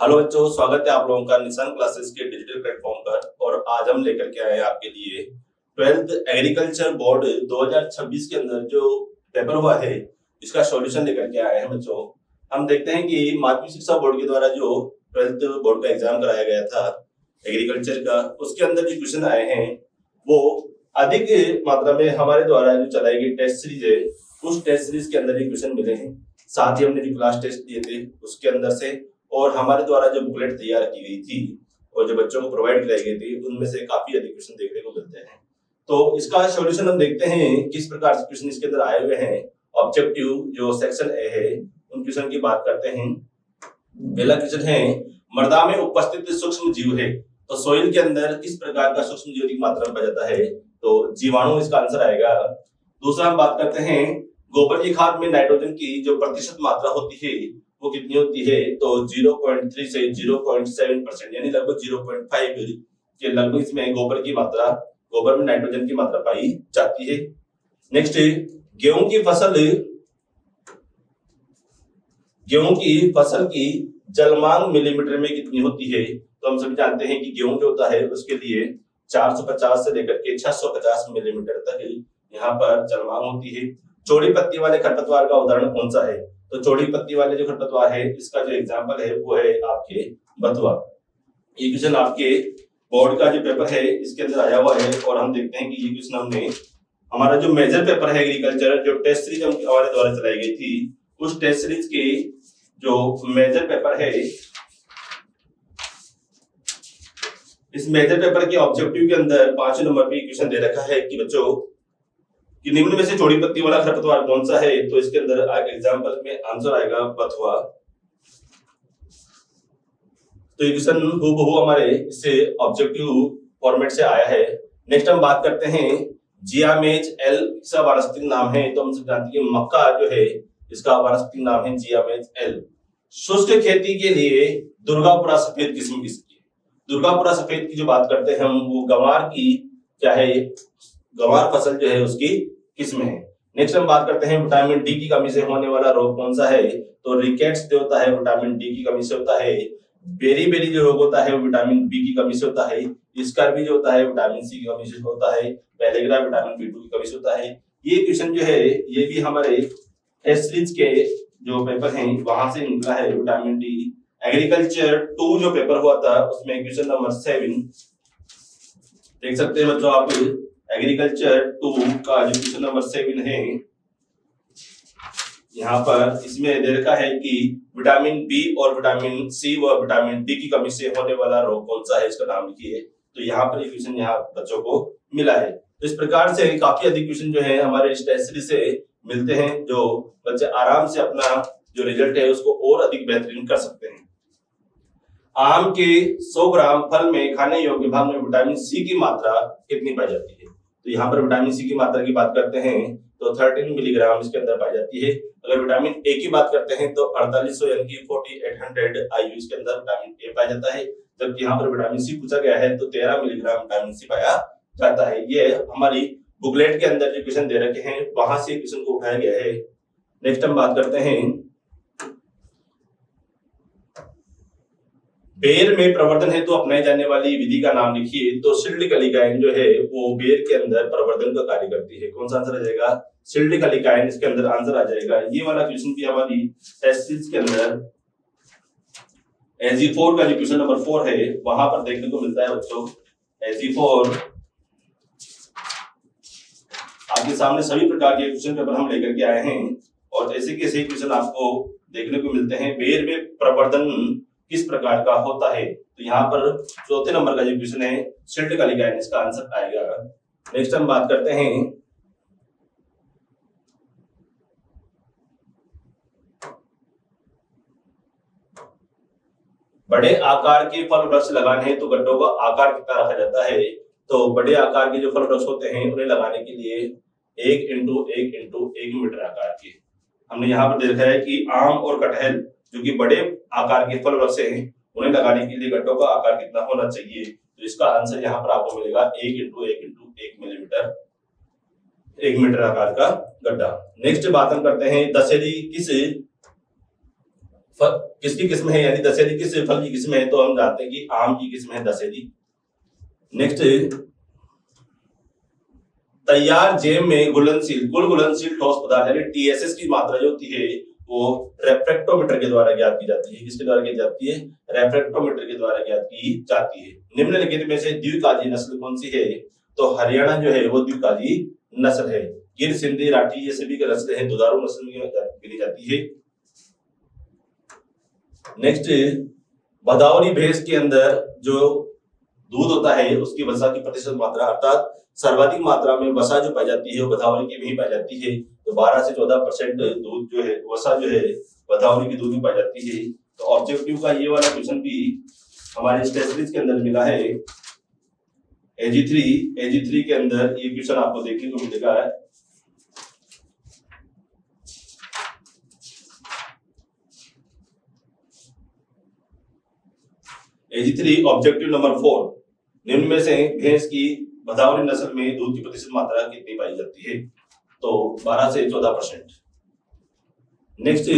Hello बच्चों, स्वागत है आप लोगों का निशान क्लासेस के डिजिटल प्लेटफॉर्म पर। और आज हम लेकर के आए हैं आपके लिए 12th एग्रीकल्चर बोर्ड 2026 के अंदर जो पेपर हुआ है इसका सॉल्यूशन लेकर के आए हैं बच्चों। हम देखते हैं कि माध्यमिक शिक्षा बोर्ड के द्वारा जो 12th बोर्ड का एग्जाम कराया गया था एग्रीकल्चर का, उसके अंदर जो क्वेश्चन आए हैं वो अधिक मात्रा में हमारे द्वारा जो चलाई गई टेस्ट सीरीज है उस टेस्ट सीरीज के अंदर ये क्वेश्चन मिले हैं। साथ ही हमने जो क्लास टेस्ट दिए थे उसके अंदर से और हमारे द्वारा जो बुकलेट तैयार की गई थी और जो बच्चों को प्रोवाइड कराई गई थी उनमें से काफी अधिक क्वेश्चन देखने को मिलते हैं। तो इसका सॉल्यूशन हम देखते हैं किस प्रकार से क्वेश्चन इसके अंदर आए हुए हैं। ऑब्जेक्टिव जो सेक्शन ए है उन क्वेश्चन की बात करते हैं। पहला क्वेश्चन है, मृदा में उपस्थित सूक्ष्म जीव है तो सोइल के अंदर किस प्रकार का सूक्ष्म जीव अधिक मात्रा में पाया जाता है, तो जीवाणु इसका आंसर आएगा। दूसरा हम बात करते हैं, गोबर की खाद में नाइट्रोजन की जो प्रतिशत मात्रा होती है वो कितनी होती है, तो 0.3 से 0.7% यानी लगभग 0.5 के लगभग इसमें गोबर में नाइट्रोजन की मात्रा पाई जाती है। नेक्स्ट, गेहूं की फसल की जलमांग मिलीमीटर में कितनी होती है, तो हम सभी जानते हैं कि गेहूं जो होता है उसके लिए 450 से लेकर के 650 मिलीमीटर तक यहाँ पर जलमांग होती है। चौड़ी पत्ती वाले खरपतवार का उदाहरण कौन सा है, तो चौड़ी पत्ती वाले जो खरपतवार है इसका जो एग्जाम्पल है वो है आपके बथुआ। ये क्वेश्चन आपके बोर्ड का जो पेपर है इसके अंदर आया हुआ है और हम देखते हैं कि ये क्वेश्चन हमने हमारा जो मेजर पेपर है एग्रीकल्चर जो टेस्ट सीरीज हमारे द्वारा चलाई गई थी उस टेस्ट सीरीज के जो मेजर पेपर है इस मेजर पेपर के ऑब्जेक्टिव के अंदर 5 नंबर पे क्वेश्चन दे रखा है कि बच्चों कि निम्न में से चौड़ी पत्ती वाला खरपतवार कौन सा है, तो इसके अंदर एग्जांपल में आंसर आएगा बथुआ। तो ये क्वेश्चन हूबहू हमारे इससे ऑब्जेक्टिव फॉर्मेट से आया है। नेक्स्ट हम बात करते हैं, जियामेज एल इसका वानस्पतिक नाम है, तो हम सब जानते हैं कि मक्का जो है इसका वानस्पतिक नाम है जियामेज एल। शुष्क खेती के लिए दुर्गापुरा सफेद किस्म किसकी है, दुर्गापुरा सफेद की जो बात करते हैं हम वो गंवार की क्या है, गंवार फसल जो है उसकी किस्म है। नेक्स्ट हम बात करते हैं, विटामिन डी की कमी से होने वाला रोग कौन सा है, तो रिकेट्स जो होता है विटामिन डी की कमी से होता है। बेरी जो रोग होता है वो विटामिन बी की कमी से होता है। स्कर्वी जो होता है विटामिन सी की कमी से होता है। पेलेग्रा विटामिन बी2 की कमी से होता है। ये क्वेश्चन जो है ये भी हमारे टेस्ट सीरीज के जो पेपर हैं वहां से निकला है। विटामिन डी एग्रीकल्चर 2 जो पेपर हुआ था उसमें क्वेश्चन नंबर 7 देख सकते हैं बच्चों आप। एग्रीकल्चर 2 का जो क्वेश्चन नंबर 7 है यहाँ पर इसमें दे रखा है कि विटामिन बी और विटामिन सी व विटामिन डी की कमी से होने वाला रोग कौन सा है, इसका नाम लिखिए। तो यहाँ पर ये क्वेश्चन यहाँ बच्चों को मिला है। तो इस प्रकार से काफी अधिक क्वेश्चन जो है हमारे इस टेस्ट सीरीज से मिलते हैं जो बच्चे आराम से अपना जो रिजल्ट है उसको और अधिक बेहतरीन कर सकते हैं। आम के 100 ग्राम फल में खाने योग्य भाग में विटामिन सी की मात्रा कितनी पाई जाती है, तो यहाँ पर विटामिन सी की मात्रा की बात करते हैं तो 13 मिलीग्राम इसके अंदर पाई जाती है। अगर विटामिन ए की बात करते हैं तो 4800 यानी कि 4800 IU इसके अंदर विटामिन ए पाया जाता है। जबकि यहाँ पर विटामिन सी पूछा गया है तो 13 मिलीग्राम विटामिन सी पाया जाता है। ये हमारी बुकलेट के अंदर जो क्वेश्चन दे रखे हैं वहां से क्वेश्चन को उठाया गया है। नेक्स्ट हम बात करते हैं, बेर में प्रवर्धन हेतु अपनाई जाने वाली विधि का नाम लिखिए। तो सिल्ड कलिकायन जो है वो बेर के अंदर प्रवर्धन का कार्य करती है। कौन सा आंसर आ जाएगा, सिल्ड कलिकायन इसके अंदर आंसर आ जाएगा। ये वाला क्वेश्चन भी हमारी टेस्ट सीरीज के अंदर एजी4 का जो क्वेश्चन नंबर 4 है वहां पर देखने को मिलता है बच्चों। एजी4 आपके सामने सभी प्रकार के क्वेश्चन पेपर हम लेकर के आए हैं और ऐसे के ऐसे क्वेश्चन आपको देखने को मिलते हैं। बेर में प्रवर्धन किस प्रकार का होता है, तो यहाँ पर 4थे नंबर का जो क्वेश्चन है सिल्ड कलिकायन इसका आंसर आएगा। नेक्स्ट हम बात करते हैं, बड़े आकार के फल वृक्ष लगाने हैं तो गड्ढों का आकार कितना रखा जाता है, तो बड़े आकार के जो फल वृक्ष होते हैं उन्हें लगाने के लिए 1 इंटू 1 मीटर आकार के हमने यहाँ पर देखा है कि आम और कटहल जो कि बड़े आकार के फल वृक्ष हैं उन्हें लगाने के लिए गड्ढों का आकार कितना होना चाहिए, तो इसका आंसर यहाँ पर आपको मिलेगा 1 इंटू 1 मिलीमीटर 1 मीटर आकार का गड्ढा। नेक्स्ट बात हम करते हैं, दशहरी किस किसकी किस्म है, यानी दशहरी किस फल की किस्म है, तो हम जानते हैं कि आम की किस्म है दशहरी। नेक्स्ट, तैयार जैम में घुलनशील कुल घुलनशील ठोस पदार्थ यानी टीएसएस की मात्रा जो होती है वो रेफ्रेक्टोमीटर के द्वारा ज्ञात की जाती है। किसके द्वारा ज्ञात जाती है? रेफ्रेक्टोमीटर के द्वारा ज्ञात की जाती है। निम्नलिखित में से द्विकाजी नस्ल कौन सी है? तो हरियाणा जो है वो द्विकाजी नस्ल है। गिर, सिंधी, राठी ये सभी का नस्ल है, दुधारू नस्ल में गिनी जाती है। नेक्स्ट, भदावरी भैंस के अंदर जो दूध होता है उसकी वसा की प्रतिशत मात्रा, अर्थात सर्वाधिक मात्रा में वसा जो पाई जाती है वो भदावरी की भी पाई जाती है। तो 12 से 14% दूध जो है, वसा जो है भदावरी की दूध में पाई जाती है। तो ऑब्जेक्टिव का ये वाला क्वेश्चन भी हमारे टेस्ट सीरीज के अंदर मिला है। AG3 के अंदर ये क्वेश्चन आपको देखने को मिलेगा। AG3 ऑब्जेक्टिव नंबर 4, निम्न में से भैंस की भदावरी नस्ल में दूध की प्रतिशत मात्रा कितनी पाई जाती है? तो 12 से 14%। नेक्स्ट,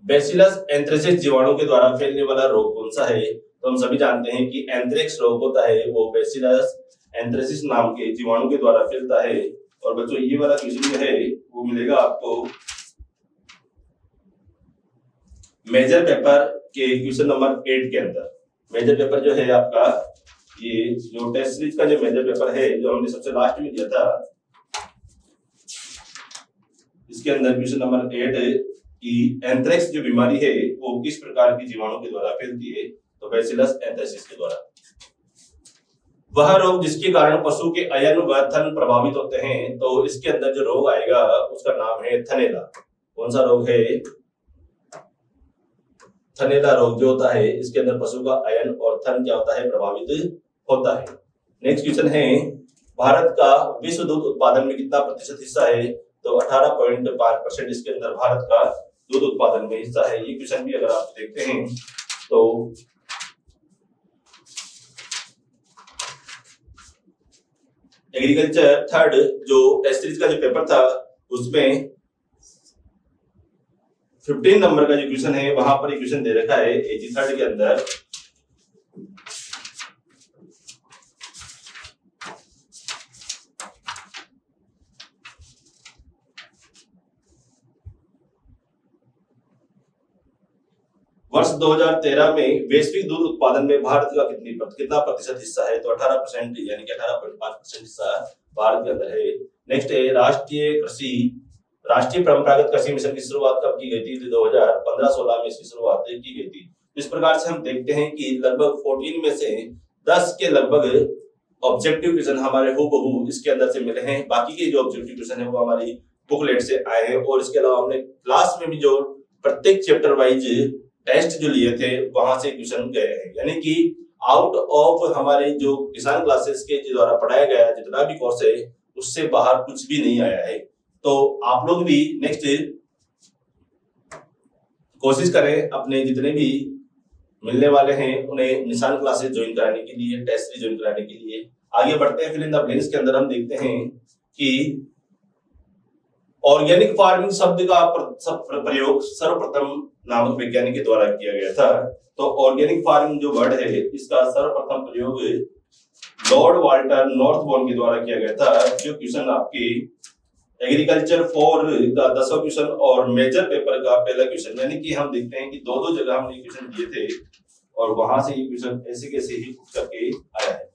बैसिलस एंथ्रेसिस जीवाणु के द्वारा फैलने वाला रोग कौन सा है? तो हम सभी जानते हैं कि एंथ्रेक्स रोग होता है वो बैसिलस एंथ्रेसिस नाम के जीवाणु के द्वारा फैलता है। और बच्चों ये वाला क्वेश्चन जो है वो मिलेगा आपको मेजर पेपर के क्वेश्चन नंबर 8 के अंदर। मेजर पेपर जो है आपका, ये जो टेस्ट सीरीज का जो मेजर पेपर है जो हमने सबसे लास्ट में दिया था, इसके अंदर क्वेश्चन नंबर 8 है कि एंथ्रेक्स जो बीमारी है वो किस प्रकार की जीवाणु के द्वारा फैलती है? तो बैसिलस एंथ्रेसिस के द्वारा। वह रोग जिसके कारण पशु के अयन व थन प्रभावित होते हैं, तो इसके अंदर जो रोग आएगा उसका नाम है थनैला। कौन सा रोग है? थनैला रोग जो होता है इसके अंदर पशु का अयन और थन क्या होता है? प्रभावित होता है। नेक्स्ट क्वेश्चन है, भारत का विश्व दूध उत्पादन में कितना प्रतिशत हिस्सा है? तो 18.5% इसके अंदर भारत का दूध उत्पादन में हिस्सा है। ये क्वेश्चन भी अगर आप देखते हैं तो एग्रीकल्चर थर्ड जो टेस्ट सीरीज का जो पेपर था उसमें 15 नंबर का जो क्वेश्चन है वहां पर क्वेश्चन दे रखा है AG थर्ड के अंदर। वर्ष 2013 में वैश्विक दूध उत्पादन में भारत का कितना प्रतिशत हिस्सा है? तो 18% यानी कि 18.5% हिस्सा भारत के अंदर है। नेक्स्ट है, राष्ट्रीय परंपरागत कृषि मिशन की शुरुआत कब की गई थी? 2015-16 में इसकी शुरुआत की गई थी। इस प्रकार से हम देखते हैं कि लगभग 14 में से 10 के लगभग ऑब्जेक्टिव क्वेश्चन हमारे हूबहू इसके अंदर से मिले हैं। बाकी के जो ऑब्जेक्टिव क्वेश्चन है वो हमारी बुकलेट से आए हैं। और इसके अलावा हमने क्लास में भी जो प्रत्येक चैप्टर वाइज टेस्ट जो लिए थे वहां से क्वेश्चन गए हैं, यानी कि आउट ऑफ हमारे जो किसान क्लासेस के द्वारा पढ़ाया गया जितना भी कोर्स है उससे बाहर कुछ भी नहीं आया है। तो आप लोग भी नेक्स्ट कोशिश करें अपने जितने भी मिलने वाले हैं उन्हें निशान क्लासेस ज्वाइन कराने के लिए, टेस्ट सीरीज ज्वाइन कराने के लिए। आगे बढ़ते हैं। फिल इन द ब्लैंक्स के अंदर हम देखते हैं कि ऑर्गेनिक फार्मिंग शब्द का प्रयोग सर्वप्रथम नामक वैज्ञानिक के द्वारा किया गया था। तो ऑर्गेनिक फार्मिंग जो वर्ड है इसका सर्वप्रथम प्रयोग लॉर्ड वाल्टर नॉर्थबोर्न के द्वारा किया गया था। जो क्वेश्चन आपकी एग्रीकल्चर 4 का 10वां क्वेश्चन और मेजर पेपर का पहला क्वेश्चन, यानी कि हम देखते हैं कि दो जगह हमने क्वेश्चन दिए थे और वहां से ये क्वेश्चन ऐसे कैसे ही उठ करके आया है।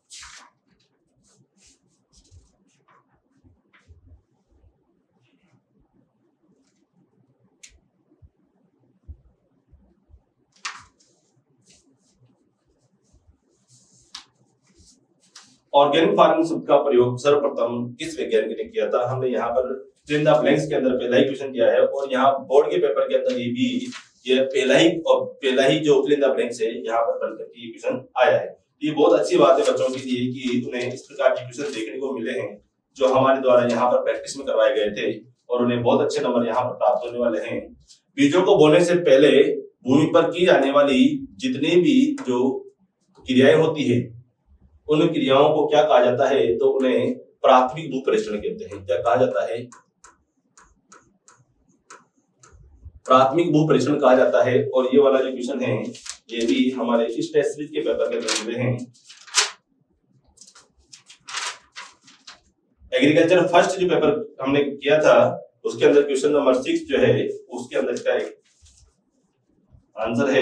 ऑर्गेनिक फार्मिंग शब्द का प्रयोग सर्वप्रथम किस वैज्ञानिक ने किया था? हमने यहाँ पर फिल इन द ब्लैंक्स के अंदर पहला ही क्वेश्चन दिया है और यहाँ बोर्ड के पेपर के अंदर ये पहला ही जो फिल इन द ब्लैंक्स है यहाँ पर बन करके ये क्वेश्चन आया है। ये बहुत अच्छी बात है बच्चों के लिए कि उन्हें इस प्रकार के क्वेश्चन देखने को मिले हैं जो हमारे द्वारा यहाँ पर प्रैक्टिस में करवाए गए थे और उन्हें बहुत अच्छे नंबर यहाँ पर प्राप्त होने वाले हैं। बीजों को बोने से पहले भूमि पर की जाने वाली जितनी भी जो क्रियाएं होती है उन क्रियाओं को क्या कहा जाता है? तो उन्हें प्राथमिक भू परीक्षण कहते हैं। क्या कहा जाता है? प्राथमिक भू परीक्षण कहा जाता है। और ये वाला जो क्वेश्चन है ये भी हमारे इस टेस्ट सीरीज के पेपर के अंदर मिले हैं। एग्रीकल्चर फर्स्ट जो पेपर हमने किया था उसके अंदर क्वेश्चन नंबर 6 जो है उसके अंदर इसका एक आंसर है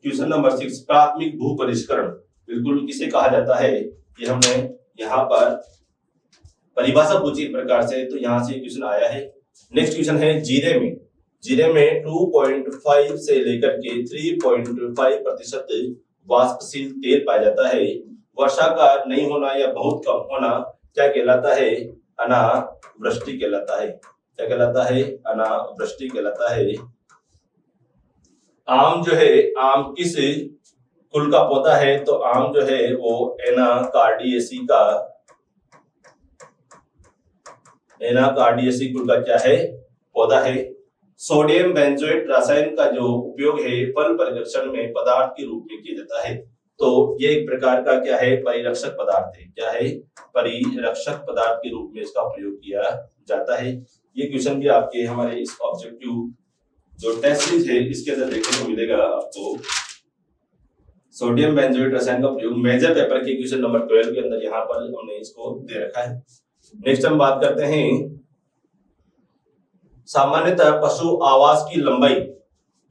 क्वेश्चन नंबर 6, प्राथमिक भू परिष्करण बिल्कुल किसे कहा जाता है, ये हमने यहाँ पर परिभाषा पूछी एक प्रकार से, तो यहाँ से क्वेश्चन आया है। नेक्स्ट क्वेश्चन है जीरे में 2.5 से लेकर के 3.5% वाष्पशील तेल पाया जाता है। वर्षा का नहीं होना या बहुत कम होना क्या कहलाता है, अनावृष्टि कहलाता है। क्या कहलाता है, अनावृष्टि कहलाता है। आम जो है, आम किस कुल का पौधा है, तो आम जो है वो एनाकार्डियेसी कुल का क्या है, पौधा है। सोडियम बेंजोएट रसायन का जो उपयोग है फल परिरक्षण में पदार्थ के रूप में किया जाता है, तो ये एक प्रकार का क्या है, परिरक्षक पदार्थ है। क्या है, परिरक्षक पदार्थ के रूप में इसका प्रयोग किया जाता है। ये क्वेश्चन भी आपके हमारे इस ऑब्जेक्टिव जो टेस्ट सीरीज है इसके अंदर देखने को मिलेगा आपको। सोडियम बेंजोएट रसायन का प्रयोग मेजर पेपर के क्वेश्चन नंबर 12 के अंदर यहाँ पर हमने इसको दे रखा है। नेक्स्ट हम बात करते हैं, सामान्यतः पशु आवास की लंबाई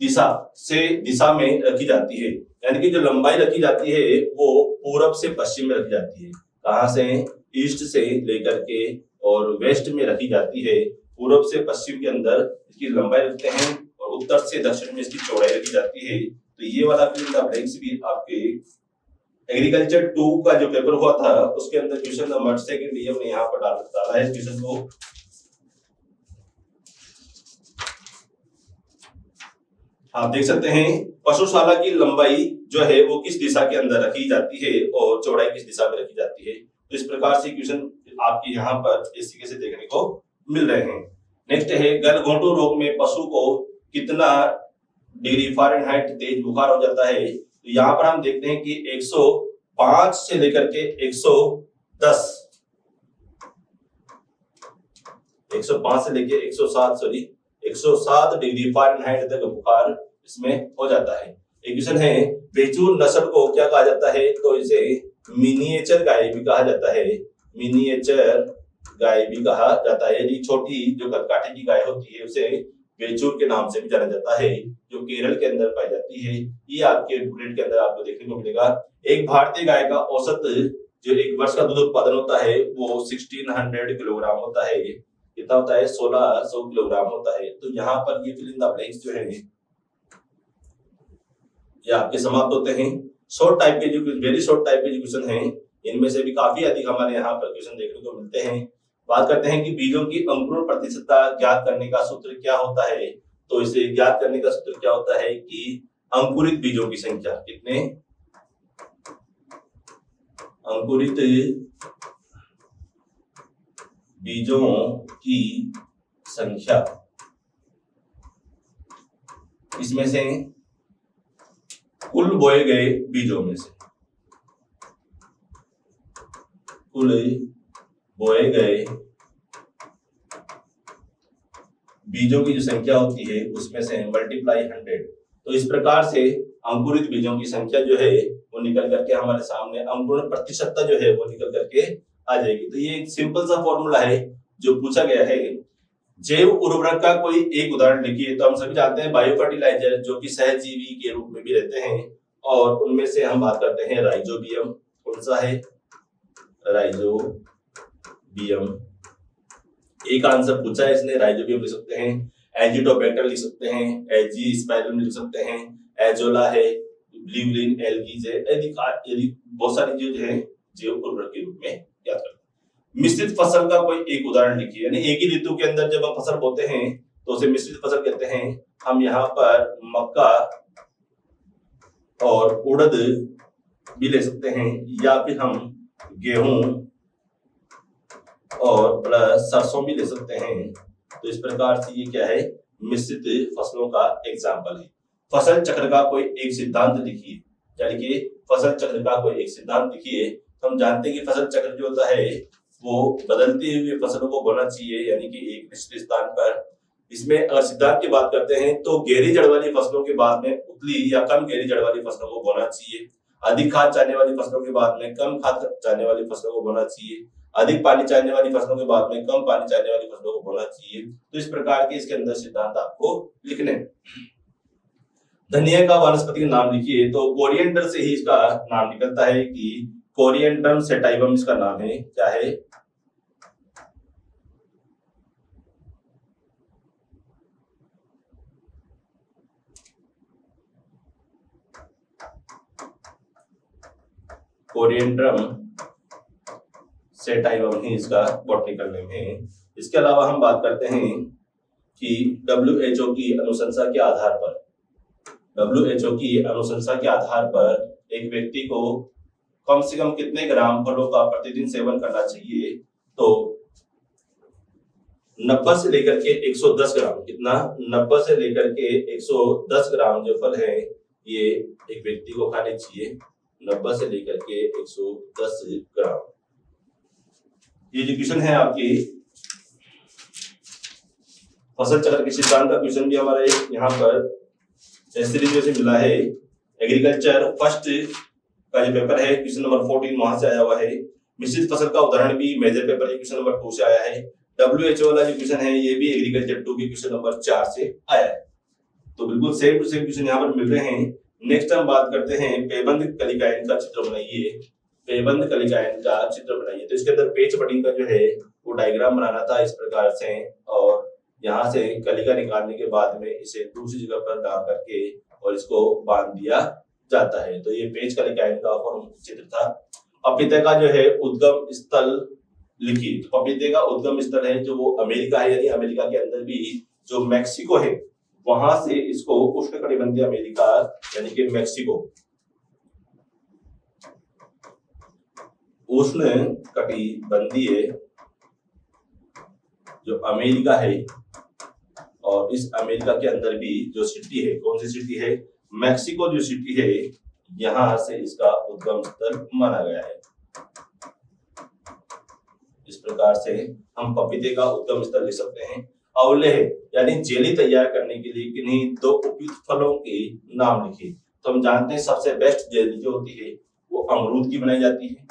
दिशा में रखी जाती है, यानी कि जो लंबाई रखी जाती है वो पूरब से पश्चिम में रखी जाती है। कहां से, ईस्ट से लेकर के और वेस्ट में रखी जाती है। पूरब से पश्चिम के अंदर इसकी लंबाई रखते हैं और उत्तर से दक्षिण में इसकी चौड़ाई रखी जाती है। तो ये वाला ब्लैंक्स भी आपके एग्रीकल्चर 2 का जो पेपर हुआ था उसके अंदर क्वेश्चन नंबर 2 हमने यहाँ पर डाला है इस क्वेश्चन को। आप देख सकते हैं पशुशाला की लंबाई जो है वो किस दिशा के अंदर रखी जाती है और चौड़ाई किस दिशा में रखी जाती है। तो इस प्रकार से क्वेश्चन आपके यहाँ पर इस तरीके से देखने को मिल रहे हैं। नेक्स्ट है, गलघोंटू रोग में पशु को कितना डिग्री फ़ारेनहाइट तेज बुखार हो जाता है। तो यहाँ पर हम देखते हैं कि 105 से लेकर के 110 105 से लेकर 107 डिग्री फ़ारेनहाइट तक बुखार इसमें हो जाता है। एक क्वेश्चन है, बेचूर नस्ल को क्या कहा जाता है, तो इसे मिनिएचर गाय भी कहा जाता है। मिनिएचर गाय भी कहा जाता है। यदि छोटी जो कदकाठी की गाय होती है उसे बेचूर के नाम से भी जाना जाता है, जो केरल के अंदर पाई जाती है। ये आपके बुकलेट के अंदर आपको देखने को मिलेगा। एक भारतीय गाय का औसत जो एक वर्ष का दूध उत्पादन होता है वो 1600 किलोग्राम होता है। कितना होता है, 1600 किलोग्राम होता है। तो यहाँ पर ये फिल इन द ब्लैंक्स जो है ये आपके समाप्त होते हैं। शॉर्ट टाइप के जो वेरी शॉर्ट टाइप के जो क्वेश्चन हैं इनमें से भी काफी अधिक हमारे यहाँ पर क्वेश्चन देखने को मिलते हैं। बात करते हैं कि बीजों की अंकुरण प्रतिशतता ज्ञात करने का सूत्र क्या होता है। तो इसे ज्ञात करने का सूत्र क्या होता है कि अंकुरित बीजों की संख्या, कितने अंकुरित बीजों की संख्या, इसमें से कुल बोए गए बीजों में से कुल बोए गए बीजों की जो संख्या होती है उसमें से मल्टीप्लाई 100। तो इस प्रकार से अंकुरित बीजों की संख्या जो है वो निकल करके हमारे सामने अंकुरण प्रतिशतता जो है वो निकल करके आ जाएगी। तो ये एक सिंपल सा फॉर्मूला है जो पूछा गया है। जैव उर्वरक का कोई एक उदाहरण लिखिए। तो हम सभी जानते हैं बायो फर्टिलाइजर जो कि सहजीवी के रूप में भी रहते हैं और उनमें से हम बात करते हैं राइजोबियम। कौन सा है, राइजोबियम। एक आंसर पूछा है इसने, राइजोबियम लिख सकते हैं, एजिटोबैक्टर लिख सकते हैं, एजिस्पाइरम लिख सकते हैं, एजोला है, ब्लिवलिन, एल्गीज है। यदि बहुत सारी चीज है जैव उर्वरक के रूप में याद करते हैं। मिश्रित फसल का कोई एक उदाहरण लिखिए। यानी एक ही ऋतु के अंदर जब हम फसल बोते हैं तो उसे मिश्रित फसल कहते हैं। हम यहाँ पर मक्का और उड़द भी ले सकते हैं या फिर हम गेहूं और प्लस सरसों भी ले सकते हैं। तो इस प्रकार से ये क्या है, मिश्रित फसलों का एग्जाम्पल है। फसल चक्र का कोई एक सिद्धांत लिखिए। यानी कि फसल चक्र का कोई एक सिद्धांत लिखिए। तो हम जानते हैं कि फसल चक्र जो होता है वो बदलती हुई फसलों को बोना चाहिए, यानी कि एक निश्चित स्थान पर। इसमें अगर सिद्धांत की बात करते हैं तो गहरी जड़ वाली फसलों के बाद में उतली या कम गहरी जड़ वाली फसलों को बोना चाहिए। अधिक खाद चाहने वाली फसलों के बाद में कम खाद चाहने वाली फसलों को बोना चाहिए। अधिक पानी चाहने वाली फसलों के बाद में कम पानी चाहने वाली फसलों को बोना चाहिए। तो इस प्रकार के इसके अंदर सिद्धांत आपको लिखने। धनिया का वानस्पतिक नाम लिखिए, तो कोरिएंडर से ही इसका नाम निकलता है कि कोरिएंड्रम सेटाइवम इसका नाम है। क्या है? कोरिएंड्रम सेटाइवम ही इसका बॉटनिकल नेम है। इसके अलावा हम बात करते हैं कि WHO की अनुशंसा के आधार पर, WHO की अनुशंसा के आधार पर एक व्यक्ति को कम से कम कितने ग्राम फलों का प्रतिदिन सेवन करना चाहिए? तो 90 से लेकर के 110 ग्राम। कितना? 90 से लेकर के 110 ग्राम जो फल है ये एक व्यक्ति को खाने चाहिए। 90 से लेकर के 110 ग्राम। ये जो क्वेश्चन है आपकी फसल चक्र के सिद्धांत का क्वेश्चन भी हमारे यहाँ पर सीरीज से मिला है। एग्रीकल्चर फर्स्ट का जो पेपर है क्वेश्चन नंबर 14 वहां से आया हुआ है। मिश्रित फसल का उदाहरण भी मेजर पेपर के क्वेश्चन नंबर 2 से आया है। WHO वाला जो क्वेश्चन है ये भी एग्रीकल्चर 2 के क्वेश्चन नंबर 4 से आया है। तो बिल्कुल सेम टू सेम क्वेश्चन यहाँ पर मिल रहे हैं। नेक्स्ट हम बात करते हैं पेयबंद कलिकायन का चित्र बनाइए। पेयबंद कलिकायन का चित्र बनाइए। तो इसके अंदर पेच बटिंग का जो है वो डायग्राम बनाना था इस प्रकार से, और यहाँ से कलिका निकालने के बाद में इसे दूसरी जगह पर डाल करके और इसको बांध दिया जाता है। तो ये पेच कलिकायन का फॉर्म चित्र था। पपीते का जो है उद्गम स्थल लिखिए। तो पपीते का उद्गम स्थल है जो वो अमेरिका है, यानी अमेरिका के अंदर भी जो मैक्सिको है वहां से इसको उष्णकटिबंधीय अमेरिका यानी कि मैक्सिको, उष्ण कटिबंधीय जो अमेरिका है, और इस अमेरिका के अंदर भी जो सिटी है, कौन सी सिटी है? मैक्सिको जो सिटी है, यहां से इसका उद्गम स्थल माना गया है। इस प्रकार से हम पपीते का उद्गम स्थल लिख सकते हैं। अवलेह यानी जेली तैयार करने के लिए किन्हीं 2 उपयुक्त फलों के नाम लिखिए। तो हम जानते हैं सबसे बेस्ट जेली जो होती है वो अमरूद की बनाई जाती है,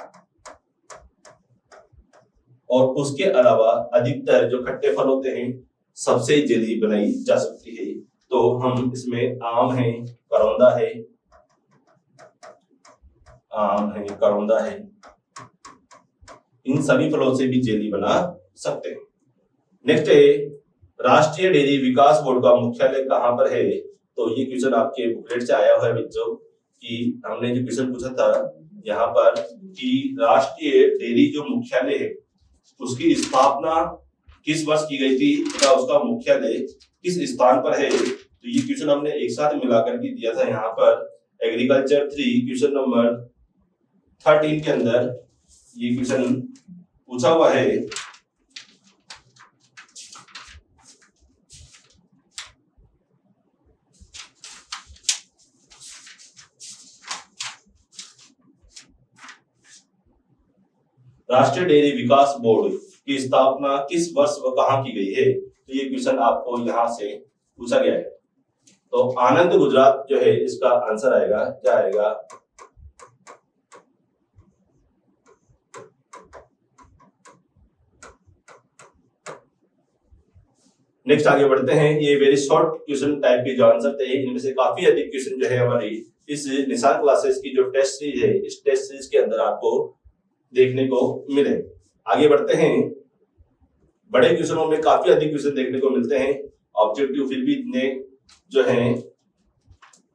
और उसके अलावा अधिकतर जो खट्टे फल होते हैं सबसे जेली बनाई जा सकती है। तो हम इसमें आम है, करौंदा है, आम है, करौंदा है, इन सभी फलों से भी जेली बना सकते हैं। नेक्स्ट है राष्ट्रीय डेयरी विकास बोर्ड का मुख्यालय कहाँ पर है? तो ये क्वेश्चन आपके बुकलेट से आया हुआ है बच्चों, कि हमने जो क्वेश्चन पूछा था यहाँ पर कि राष्ट्रीय डेयरी जो मुख्यालय है उसकी स्थापना किस वर्ष की गई थी तथा उसका मुख्यालय किस स्थान पर है। तो ये क्वेश्चन हमने एक साथ मिलाकर के दिया था यहाँ पर एग्रीकल्चर 3 क्वेश्चन नंबर 13 के अंदर ये क्वेश्चन पूछा हुआ है। राष्ट्रीय डेयरी विकास बोर्ड की स्थापना किस वर्ष व कहां की गई है? तो ये क्वेश्चन आपको यहां से पूछा गया है। तो आनंद गुजरात जो है इसका आंसर आएगा। क्या आएगा? नेक्स्ट आगे बढ़ते हैं। ये वेरी शॉर्ट क्वेश्चन टाइप के जो आंसर थे, इनमें से काफी अधिक क्वेश्चन जो है हमारी इस निशान क्लासेस की जो टेस्ट सीरीज है, इस टेस्ट सीरीज के अंदर आपको देखने को मिले। आगे बढ़ते हैं। बड़े क्वेश्चनों में काफी अधिक क्वेश्चन देखने को मिलते हैं। ऑब्जेक्टिव फिर भी इतने जो है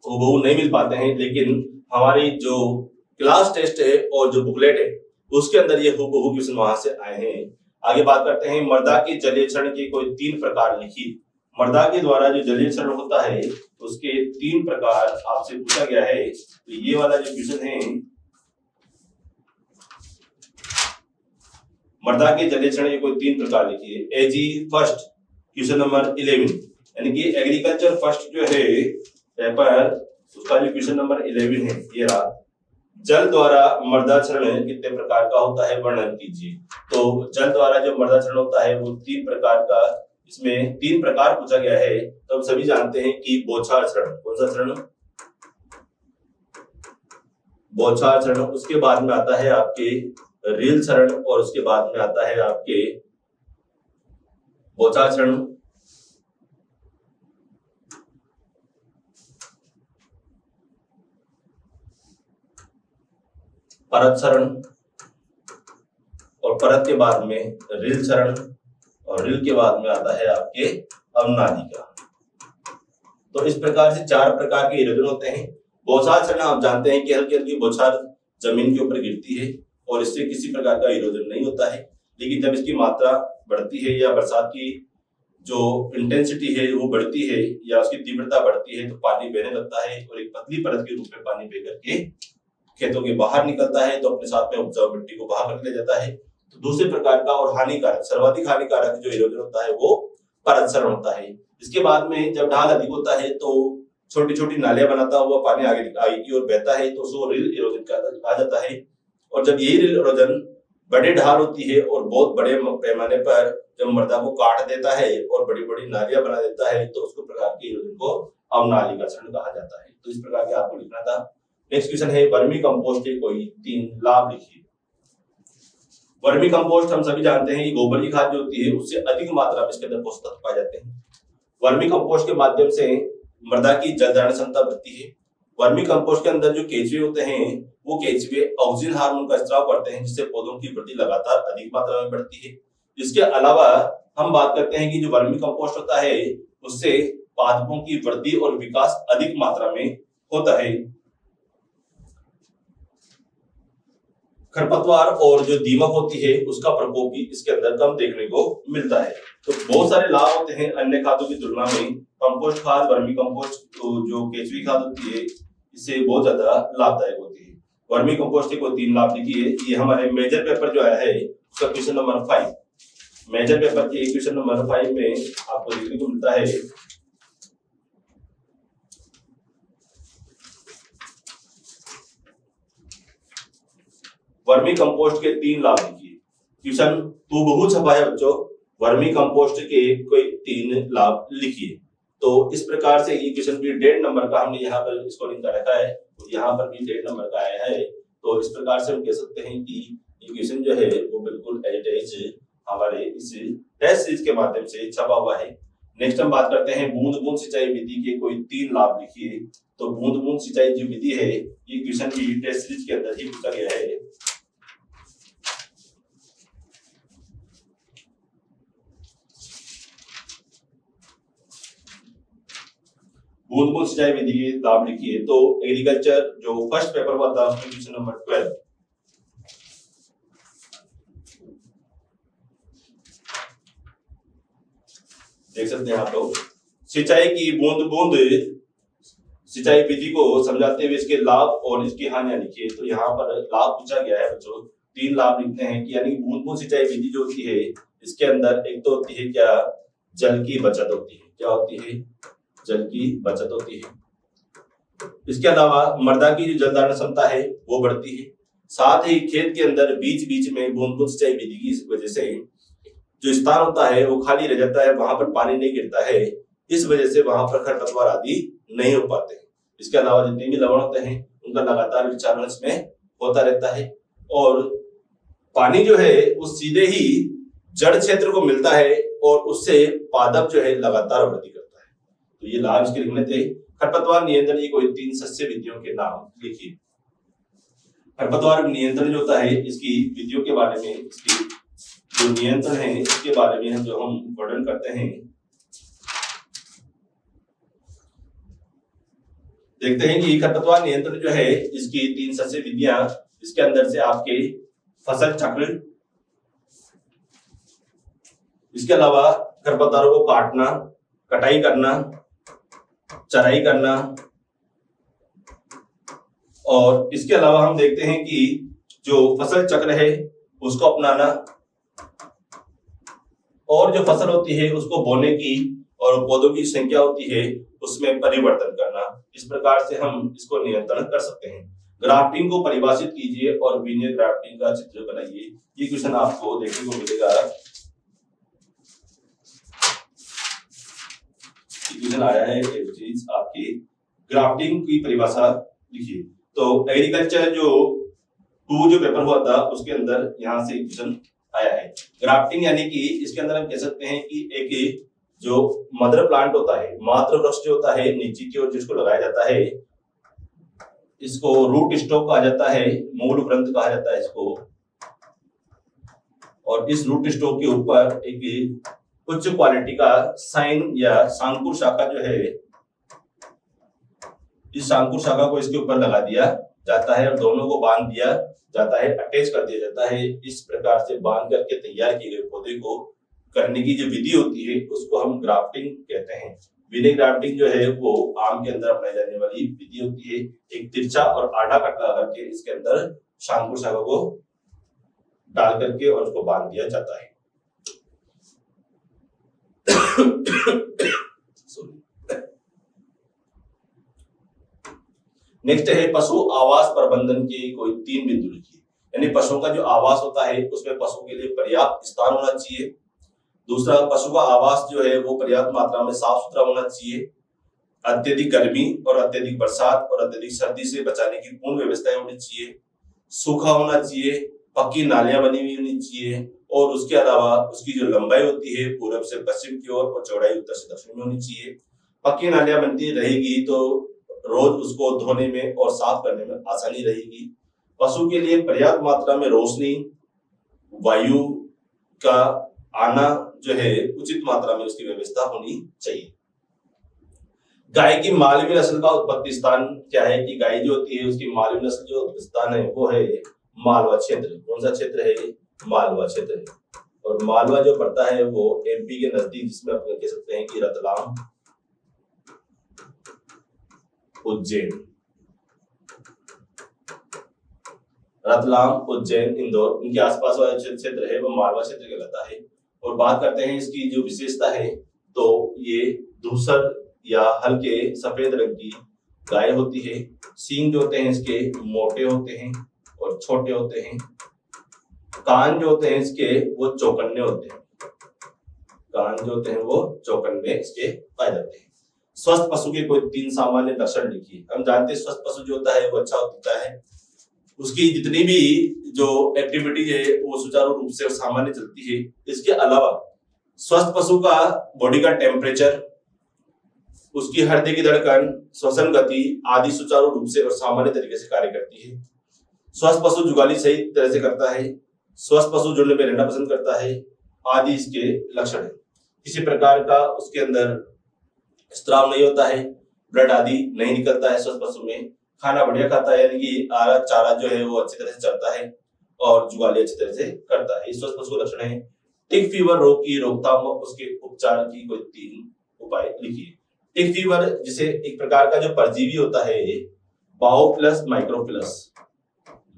वो नहीं मिल पाते हैं, लेकिन हमारी जो क्लास टेस्ट है और जो बुकलेट है उसके अंदर ये हूबहू क्वेश्चन वहां से आए हैं। आगे बात करते हैं। मृदा के जलीय क्षरण के कोई 3 प्रकार लिखिए। मृदा के द्वारा जो जलीय क्षरण होता है उसके 3 प्रकार आपसे पूछा गया है। तो ये वाला जो क्वेश्चन है, मृदा के जलीय क्षरण के कोई 3 प्रकार लिखिए। एजी फर्स्ट क्वेश्चन नंबर 11, यानी कि एग्रीकल्चर फर्स्ट जो है पेपर उसका जो क्वेश्चन नंबर 11 है ये रहा। जल द्वारा मृदाचरण कितने प्रकार का होता है, वर्णन कीजिए। तो जल द्वारा जो मृदाचरण होता है वो 3 प्रकार का, इसमें 3 प्रकार पूछा गया है। तो हम सभी जानते हैं कि बौछार चरण, कौन सा चरण, बौछार चरण, उसके बाद में आता है आपके रील चरण, और उसके बाद में आता है आपके बौछार चरण, परत चरण, और परत के बाद में रील चरण, और रील के बाद में आता है आपके अवनालिका। तो इस प्रकार से 4 प्रकार के इरोजन होते हैं। बौछार चरण आप जानते हैं कि हल्की हल्की बौछार जमीन के ऊपर गिरती है और इससे किसी प्रकार का इरोजन नहीं होता है, लेकिन जब इसकी मात्रा बढ़ती है या बरसात की जो इंटेंसिटी है वो बढ़ती है या उसकी तीव्रता बढ़ती है तो पानी बहने लगता है और एक पतली परत के रूप में पानी बह करके खेतों के बाहर निकलता है, तो अपने साथ में उपजाऊ मिट्टी को बाहर कर ले जाता है। तो दूसरे प्रकार का और हानिकारक, सर्वाधिक हानिकारक जो इरोजन होता है वो परत चरण होता है। इसके बाद में जब ढाल अधिक होता है तो छोटी छोटी नालियां बनाता हुआ पानी आगे की ओर बहता है, तो उसको रील इरोजन कहा जाता है। और जब यही रील इरोजन बड़ी ढाल होती है और बहुत बड़े पैमाने पर जब मृदा को काट देता है और बड़ी बड़ी नालियां बना देता है तो उसको प्रकार के इरोजन को अवनालिका चरण कहा जाता है। तो इस प्रकार के आपको लिखना था। नेक्स्ट क्वेश्चन है वर्मी कंपोस्ट के कोई 3 लाभ लिखिए। वर्मी कंपोस्ट हम सभी जानते हैं कि गोबर की खाद जो होती है उससे अधिक मात्रा में इसके अंदर पोषक तत्व पाए जाते हैं। वर्मी कंपोस्ट के माध्यम से मृदा की जल धारण क्षमता बढ़ती है। वर्मी कंपोस्ट के अंदर जो केंचुए होते हैं वो केंचुए ऑक्सीजन हार्मोन का स्राव करते हैं, जिससे पौधों की वृद्धि लगातार अधिक मात्रा में बढ़ती है। इसके अलावा हम बात करते हैं कि जो वर्मी कंपोस्ट होता है उससे पादपों की वृद्धि और विकास अधिक मात्रा में होता है। खरपतवार और जो दीमक होती है उसका प्रकोप भी इसके अंदर कम देखने को मिलता है। तो बहुत सारे लाभ होते हैं अन्य खादों की तुलना में। कंपोस्ट खाद, वर्मी कंपोस्ट जो केंचुई खाद होती है इससे बहुत ज्यादा लाभदायक होती है। वर्मी कंपोस्ट के कोई 3 लाभ लिखिए। ये हमारे मेजर पेपर जो आया है उसका क्वेश्चन नंबर 5, मेजर पेपर के क्वेश्चन नंबर 5 में आपको देखने को मिलता है वर्मी कंपोस्ट के 3 लाभ लिखिए। क्वेश्चन हूबहू छपा है बच्चों, वर्मी कंपोस्ट के कोई 3 लाभ लिखिए। तो इस प्रकार से ये क्वेश्चन भी 1.5 नंबर का हमने यहाँ पर स्कोरिंग कर रखा है, तो यहाँ पर भी 1.5 नंबर का आया है। तो इस प्रकार से हम कह सकते हैं कि ये क्वेश्चन जो है वो बिल्कुल एज हमारे इस टेस्ट सीरीज के माध्यम से छपा हुआ है। नेक्स्ट हम बात करते हैं बूंद बूंद सिंचाई विधि के कोई 3 लाभ लिखिए। तो बूंद बूंद सिंचाई जो विधि है ये क्वेश्चन भी टेस्ट सीरीज के अंदर ही पूछा गया है। बूंद बूंद सिंचाई विधि के लाभ लिखिए। तो एग्रीकल्चर जो फर्स्ट पेपर हुआ था उसमें क्वेश्चन नंबर 12 देख सकते हैं आप लोग। सिंचाई की बूंद बूंद सिंचाई विधि को समझाते हुए इसके लाभ और इसकी हानियां लिखिए। तो यहाँ पर लाभ पूछा गया है बच्चों, 3 लाभ लिखते हैं कि यानी बूंद बूंद सिंचाई विधि जो होती है इसके अंदर एक तो होती है क्या, जल की बचत होती है। क्या होती है? जल की बचत होती है। इसके अलावा मृदा की जो जल धारण क्षमता है वो बढ़ती है। साथ ही खेत के अंदर बीच बीच में बूंद बूंद सिंचाई विधि की वजह से जो स्थान होता है वो खाली रह जाता है, वहां पर पानी नहीं गिरता है, इस वजह से वहां पर खरपतवार आदि नहीं हो पाते हैं। इसके अलावा जितने भी लवण होते हैं उनका लगातार विचारण इसमें होता रहता है और पानी जो है वो सीधे ही जड़ क्षेत्र को मिलता है और उससे पादप जो है लगातार वृद्धि करता है। तो ये लाभ इसके लिखने थे। खरपतवार नियंत्रण की कोई 3 सस्य विधियों के नाम लिखिए। खरपतवार नियंत्रण जो होता है इसकी विधियों के बारे में, इसकी जो नियंत्रण है इसके बारे में जो हम वर्णन करते हैं, देखते हैं कि खरपतवार नियंत्रण जो है इसकी 3 सस्य विधियां, इसके अंदर से आपके फसल चक्र, इसके अलावा खरपतवारों को काटना, कटाई करना, चराई करना, और इसके अलावा हम देखते हैं कि जो फसल चक्र है उसको अपनाना और जो फसल होती है उसको बोने की और पौधों की संख्या होती है उसमें परिवर्तन करना। इस प्रकार से हम इसको नियंत्रण कर सकते हैं। ग्राफ्टिंग को परिभाषित कीजिए और वीनियर ग्राफ्टिंग का चित्र बनाइए। ये क्वेश्चन आपको देखने को मिलेगा। क्वेश्चन आया है एक चीज आपकी ग्राफ्टिंग की परिभाषा लिखिए। तो एग्रीकल्चर जो 2 जो पेपर हुआ था उसके अंदर यहाँ से क्वेश्चन आया है। ग्राफ्टिंग यानी कि इसके अंदर हम कह सकते हैं कि एक जो मदर प्लांट होता है, मातृ वृक्ष जो होता है नीचे की ओर जिसको लगाया जाता है, इसको रूट स्टॉक कहा जाता है, मूल ग्रंथ कहा जाता है इसको। और इस रूट स्टॉक के ऊपर एक उच्च क्वालिटी का साइन या सांकुर शाखा जो है, इस सांकुर शाखा को इसके ऊपर लगा दिया जाता है और दोनों को बांध दिया जाता है, अटैच कर दिया जाता है। इस प्रकार से बांध करके तैयार किए गए पौधे को करने की जो विधि होती है उसको हम ग्राफ्टिंग कहते हैं। विनी ग्राफ्टिंग जो है वो आम के अंदर अपनाई जाने वाली विधि होती है। एक तिरछा और आधा कट लगा करके इसके अंदर सांकुर शाखा को डाल करके और उसको बांध दिया जाता है। नेक्स्ट है पशु आवास प्रबंधन के कोई 3 बिंदु लिखिए। यानी पशुओं का जो आवास होता है उसमें पशु के लिए पर्याप्त स्थान होना चाहिए। दूसरा, पशु का आवास जो है वो पर्याप्त मात्रा में साफ सुथरा होना चाहिए। अत्यधिक गर्मी और अत्यधिक बरसात और अत्यधिक सर्दी से बचाने की पूर्ण व्यवस्थाएं होनी चाहिए। सूखा होना चाहिए, पक्की नालियां बनी हुई होनी चाहिए और उसके अलावा उसकी जो लंबाई होती है पूर्व से पश्चिम की ओर और चौड़ाई उत्तर से दक्षिण में होनी चाहिए। पक्की नालियां बनती रहेगी तो रोज उसको धोने में और साफ करने में आसानी रहेगी। पशु के लिए पर्याप्त मात्रा में रोशनी, वायु का आना जो है उचित मात्रा में उसकी व्यवस्था होनी चाहिए। गाय की मालवी नस्ल का उत्पत्ति स्थान क्या है कि गाय जो होती है उसकी मालवी नस्ल जो उत्पत्ति स्थान है वो है मालवा क्षेत्र। कौन सा क्षेत्र है? मालवा क्षेत्र है। और मालवा जो पड़ता है वो एमपी के नजदीक, जिसमें आप कह सकते हैं कि रतलाम, उज्जैन, रतलाम, उज्जैन, इंदौर, इनके आसपास वाला क्षेत्र है वो मालवा क्षेत्र कहलाता है। और बात करते हैं इसकी जो विशेषता है तो ये धूसर या हल्के सफेद रंग की गाय होती है। सींग जो होते हैं इसके मोटे होते हैं और छोटे होते हैं। कान जो होते हैं इसके वो चौकन्ने होते हैं। कान जो होते हैं वो चौकन्ने इसके पाए जाते हैं। स्वस्थ पशु के कोई 3 सामान्य लक्षण लिखिए। हम जानते हैं स्वस्थ पशु जो होता है वो अच्छा होता है, उसकी जितनी भी जो एक्टिविटी है वो सुचारू रूप से सामान्य चलती है। इसके अलावा स्वस्थ पशु का बॉडी का टेम्परेचर, उसकी हृदय की धड़कन, श्वसन गति आदि सुचारू रूप से और सामान्य तरीके से कार्य करती है। स्वस्थ पशु जुगाली सही तरह से करता है। स्वस्थ पशु झुंड में रहना पसंद करता है आदि इसके लक्षण है। किसी प्रकार का उसके अंदर स्त्राव नहीं होता है, ब्लड आदि नहीं निकलता है स्वस्थ पशु में। खाना बढ़िया खाता है, यानी कि आहार चारा जो है वो अच्छी तरह से चलता है और जुगाली अच्छी तरह से करता है। स्वस्थ पशु का लक्षण है। टिक फीवर रोग की रोकथाम और उसके उपचार की कोई 3 उपाय लिखिए। टिक फीवर जिसे एक प्रकार का जो परजीवी होता है बाओफ्लस माइक्रोप्लस,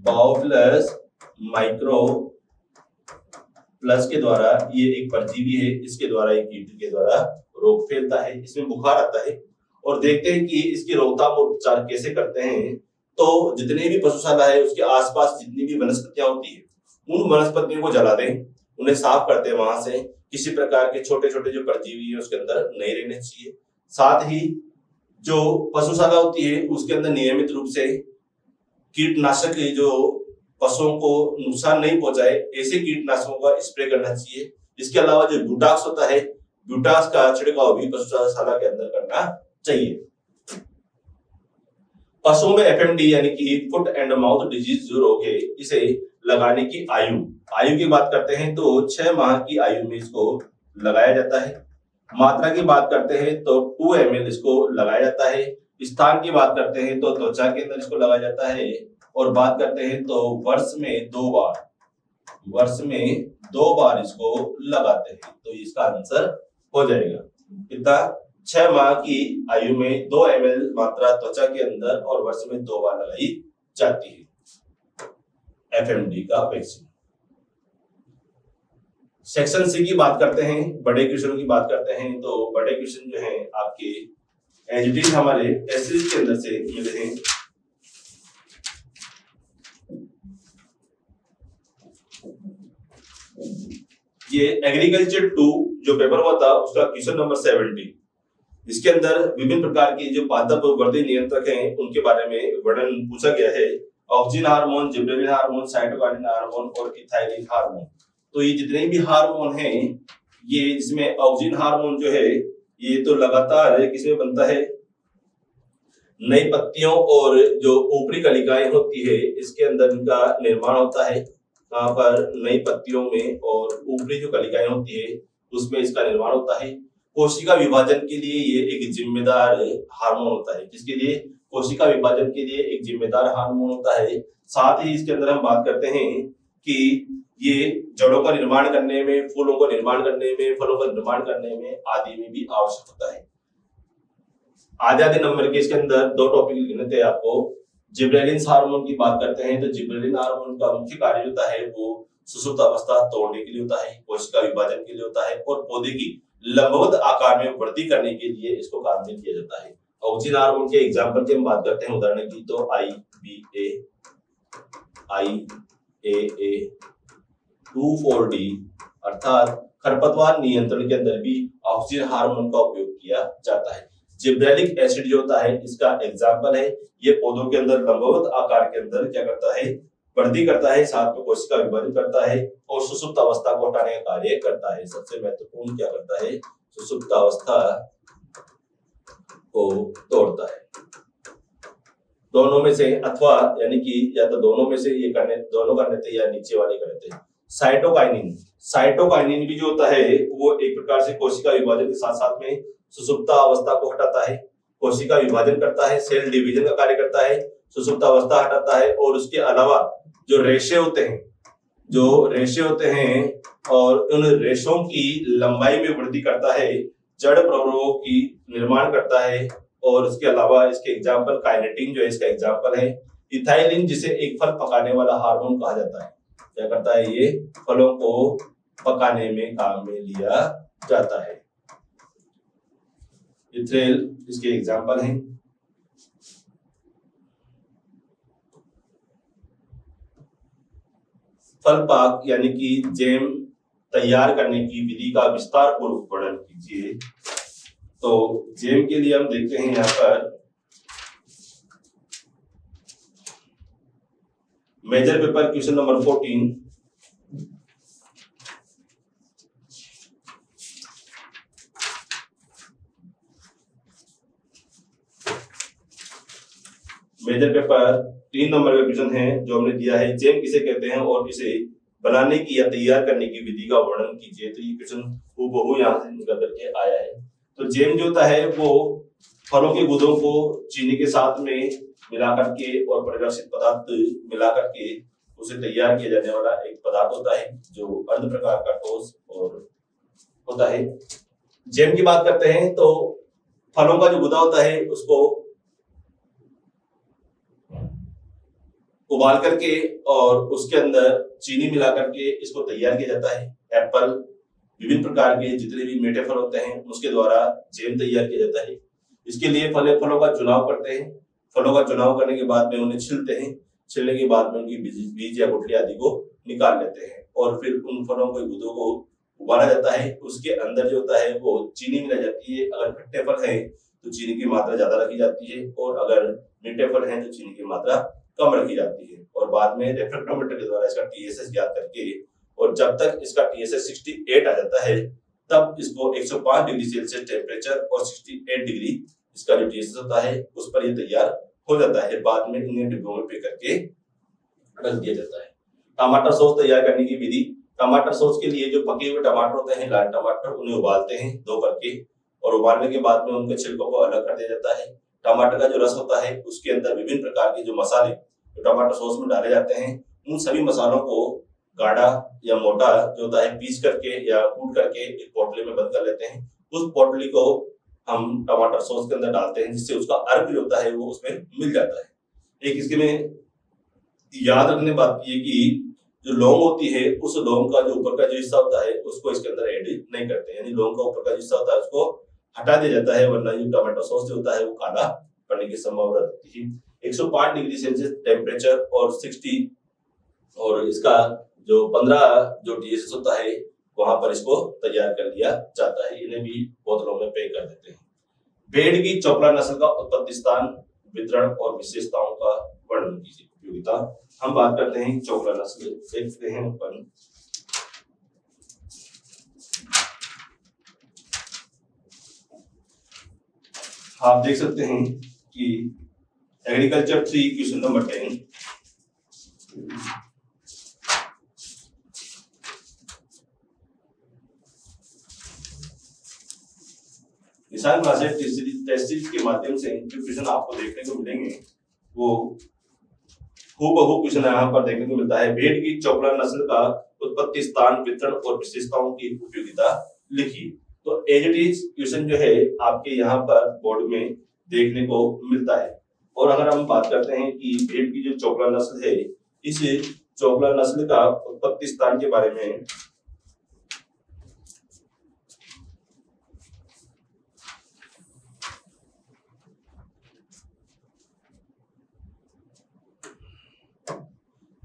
बाओफ्लस माइक्रोप्लस के द्वारा, ये एक परजीवी है, इसके द्वारा एक कीट के द्वारा रोग फैलता है। इसमें बुखार आता है और देखते हैं कि इसकी रोकथाम और उपचार कैसे करते हैं। तो जितने भी पशुशाला है उसके आसपास जितनी भी वनस्पतियां होती है उन वनस्पतियों को जला दें, उन्हें साफ करते हैं। वहां से किसी प्रकार के छोटे छोटे जो परजीवी है उसके अंदर नहीं रहने चाहिए। साथ ही जो पशुशाला होती है उसके अंदर नियमित रूप से कीटनाशक जो पशुओं को नुकसान नहीं पहुंचाए ऐसे कीटनाशकों का स्प्रे करना चाहिए। इसके अलावा जो ब्यूटाक्स होता है, ब्यूटाक्स का छिड़काव भी पशुशाला के अंदर करना चाहिए। पशुओं में एफएमडी यानी कि फुट एंड माउथ डिजीज जो रोग है, इसे लगाने की आयु की बात करते हैं तो 6 माह की आयु में इसको लगाया जाता है। मात्रा की बात करते हैं तो 2 ml इसको लगाया जाता है। स्थान की बात करते हैं तो त्वचा के अंदर इसको लगाया जाता है। और बात करते हैं तो वर्ष में 2 बार इसको लगाते हैं। तो इसका आंसर हो जाएगा कितना? 6 माह की आयु में 2 ml मात्रा त्वचा के अंदर और वर्ष में 2 बार लगाई जाती है एफएमडी का वैक्सीन। सेक्शन सी की बात करते हैं, बड़े क्वेश्चन की बात करते हैं। तो बड़े क्वेश्चन जो हैं आपके एज इट इज हमारे एसएससी के अंदर से मिले हैं। ये एग्रीकल्चर 2 जो पेपर हुआ था उसका क्वेश्चन नंबर 70। इसके अंदर विभिन्न प्रकार की जो पादप वर्धी नियंत्रक हैं उनके बारे में वर्णन पूछा गया है। Auxin hormone, gibberellin hormone, cytokinin hormone और इथाइलिन हार्मोन। तो ये जितने भी हार्मोन हैं, ये इसमें ऑक्सिन हार्मोन जो है ये तो लगातार किसमें बनता है, नई पत्तियों और जो ऊपरी कलिकाएं होती है इसके अंदर इनका निर्माण होता है। कहाँ पर, नई पत्तियों में, और ऊपरी जो कलिकाएं होती है उसमें इसका निर्माण होता है। कोशिका विभाजन के लिए ये एक जिम्मेदार हार्मोन होता है। किसके लिए? कोशिका विभाजन के लिए एक जिम्मेदार हार्मोन होता है। साथ ही इसके अंदर हम बात करते हैं कि ये जड़ों का निर्माण करने में, फूलों को निर्माण करने में, फलों का निर्माण करने में आदि में भी आवश्यक होता है। आधे नंबर के इसके अंदर 2 टॉपिक लिखने थे आपको। जिबरेलिन हार्मोन की बात करते हैं तो जिबरेलिन हार्मोन का मुख्य कार्य होता है वो सुषुप्त अवस्था तोड़ने के लिए होता है, कोशिका विभाजन के लिए होता है और पौधे की लंबवत आकार में वृद्धि करने के लिए इसको काम में लिया जाता है। ऑक्सिन हार्मोन के एग्जांपल की हम बात करते हैं उदाहरण की, तो IBA, IAA, 2,4-D अर्थात खरपतवार नियंत्रण के अंदर भी ऑक्सिन हार्मोन का उपयोग किया जाता है। जिब्रेलिक एसिड जो होता है इसका एग्जाम्पल है, ये पौधों के अंदर लंबवत आकार के अंदर क्या करता है, वृद्धि करता है, साथ में कोशिका विभाजन करता है और सुषुप्त अवस्था को हटाने का कार्य करता है। सबसे महत्वपूर्ण क्या करता है, सुषुप्त अवस्था को तोड़ता है। दोनों में से, अथवा यानी कि या तो दोनों में से ये करने, दोनों करने थे या नीचे वाले करते हैं। साइटोकाइनिन, साइटोकाइनिन भी जो होता है वो एक प्रकार से कोशिका विभाजन के साथ साथ में सुषुप्त अवस्था को हटाता है, कोशिका विभाजन करता है, सेल डिवीजन का कार्य करता है, सुषुप्त अवस्था हटाता है और उसके अलावा जो रेशे होते हैं, जो रेशे होते हैं और उन रेशों की लंबाई में वृद्धि करता है, जड़ प्रवरों की निर्माण करता है और इसके अलावा इसके एग्जाम्पल काइनेटिन जो है इसका एग्जाम्पल है। इथाइलिन जिसे एक फल पकाने वाला हार्मोन कहा जाता है, क्या करता है, ये फलों को पकाने में काम में लिया जाता है। इथेल इसके एग्जाम्पल हैं। फल पाक यानी कि जैम तैयार करने की विधि का विस्तार पूर्वक वर्णन कीजिए। तो जैम के लिए हम देखते हैं यहाँ पर major paper question number 14। Major paper 3 number का क्वेश्चन है जो हमने दिया है, जैम किसे कहते हैं और इसे बनाने की या तैयार करने की विधि का वर्णन कीजिए। तो ये क्वेश्चन हूबहू यहाँ से निकल करके आया है। तो जैम जो होता है वो फलों के गुदों को चीनी के साथ में मिला करके और परिरक्षित पदार्थ मिला करके उसे तैयार किया जाने वाला एक पदार्थ होता है जो अर्ध प्रकार का ठोस और होता है। जैम की बात करते हैं तो फलों का जो गुदा होता है उसको उबाल करके और उसके अंदर चीनी मिला करके इसको तैयार किया जाता है। एप्पल, विभिन्न प्रकार के जितने भी मीठे फल होते हैं उसके द्वारा जैम तैयार किया जाता है। इसके लिए फलों का चुनाव करते हैं। फलों का चुनाव करने के बाद में उन्हें छिलते हैं। छिलने के बाद में उनकी बीज या गुठली आदि को निकाल लेते हैं और फिर उन फलों के गुदों को उबाला जाता है। उसके अंदर जो होता है वो चीनी मिलाई जाती है। अगर खट्टे फल है तो चीनी की मात्रा ज्यादा रखी जाती है और अगर मीठे फल है तो चीनी की मात्रा कम रखी जाती है और बाद में रेफ्रेक्टोमीटर के द्वारा इसका TSS ज्ञात करके और जब तक इसका TSS 68 आ जाता है तब इसको 105 डिग्री सेल्सियस टेम्परेचर और 68 डिग्री इसका जो TSS होता है उस पर ये तैयार हो जाता है। बाद में इन्हें डिब्बों में पैक करके रख दिया जाता है। टमाटर सॉस तैयार करने की विधि। टमाटर सॉस के लिए जो पके हुए टमाटर होते हैं, लाल टमाटर, उन्हें उबालते हैं धो करके और उबालने के बाद में उनके छिलकों को अलग कर दिया जाता है। टमाटर का जो रस होता है उसके अंदर विभिन्न प्रकार के जो मसाले जो टमाटर सॉस में डाले जाते हैं उन सभी मसालों को गाढ़ा या मोटा जो होता है पीस करके या कूट करके एक पोटली में बंद कर लेते हैं। उस पोटली को हम टमाटर सॉस के अंदर डालते हैं जिससे उसका अर्क जो होता है वो उसमें मिल जाता है। एक इसके में याद रखने बात ये कि जो लौंग होती है उस लौंग का जो ऊपर का जो हिस्सा होता है उसको इसके अंदर ऐड नहीं करते, यानी लौंग का ऊपर का हिस्सा होता है उसको हटा दिया जाता है, वरना जो टमाटो सॉस जो होता है वो काला पड़ने की संभावना रहती है। 105 डिग्री सेल्सियस टेम्परेचर और 60 और इसका जो 15 जो TSS होता है वहां पर इसको तैयार कर लिया जाता है। इन्हें भी बोतलों में पैक कर देते हैं। भेड़ की चोकला नस्ल का उत्पत्ति स्थान, वितरण और विशेषताओं का वर्णन कीजिए। उपयोगिता, हम बात करते हैं चोकला नस्ल, देखते हैं अपन। आप देख सकते हैं कि एग्रीकल्चर 3 क्वेश्चन नंबर 10, निशान क्लासेस टेस्ट सीरीज के माध्यम से जो क्वेश्चन आपको देखने को मिलेंगे वो हूबहू क्वेश्चन यहाँ पर देखने को मिलता है। भेड़ की चोकला नस्ल का उत्पत्ति स्थान, वितरण और विशेषताओं की उपयोगिता लिखिए। तो एज इट इज क्वेश्चन जो है आपके यहाँ पर बोर्ड में देखने को मिलता है। और अगर हम बात करते हैं कि भेड़ की जो चोकला नस्ल है, इस चोकला नस्ल का उत्पत्ति स्थान के बारे में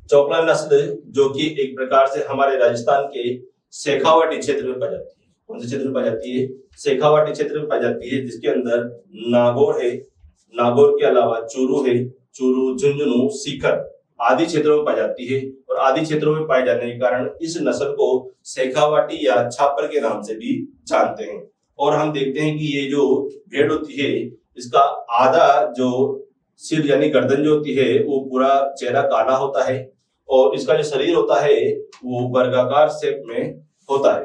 चोकला नस्ल जो कि एक प्रकार से हमारे राजस्थान के शेखावाटी क्षेत्र में पाई जाती है। कौन से क्षेत्र में पाई जाती है? शेखावाटी क्षेत्र में पाई जाती है, जिसके अंदर नागौर है, नागौर के अलावा चूरू है, चूरू, झुंझुनू, सीकर आदि क्षेत्रों में पाई जाती है। और आदि क्षेत्रों में पाए जाने के कारण इस नस्ल को शेखावाटी या छापर के नाम से भी जानते हैं। और हम देखते हैं कि ये जो भेड़ होती है, इसका आधा जो सिर यानी गर्दन जो होती है वो पूरा चेहरा काला होता है, और इसका जो शरीर होता है वो वर्गाकार शेप में होता है।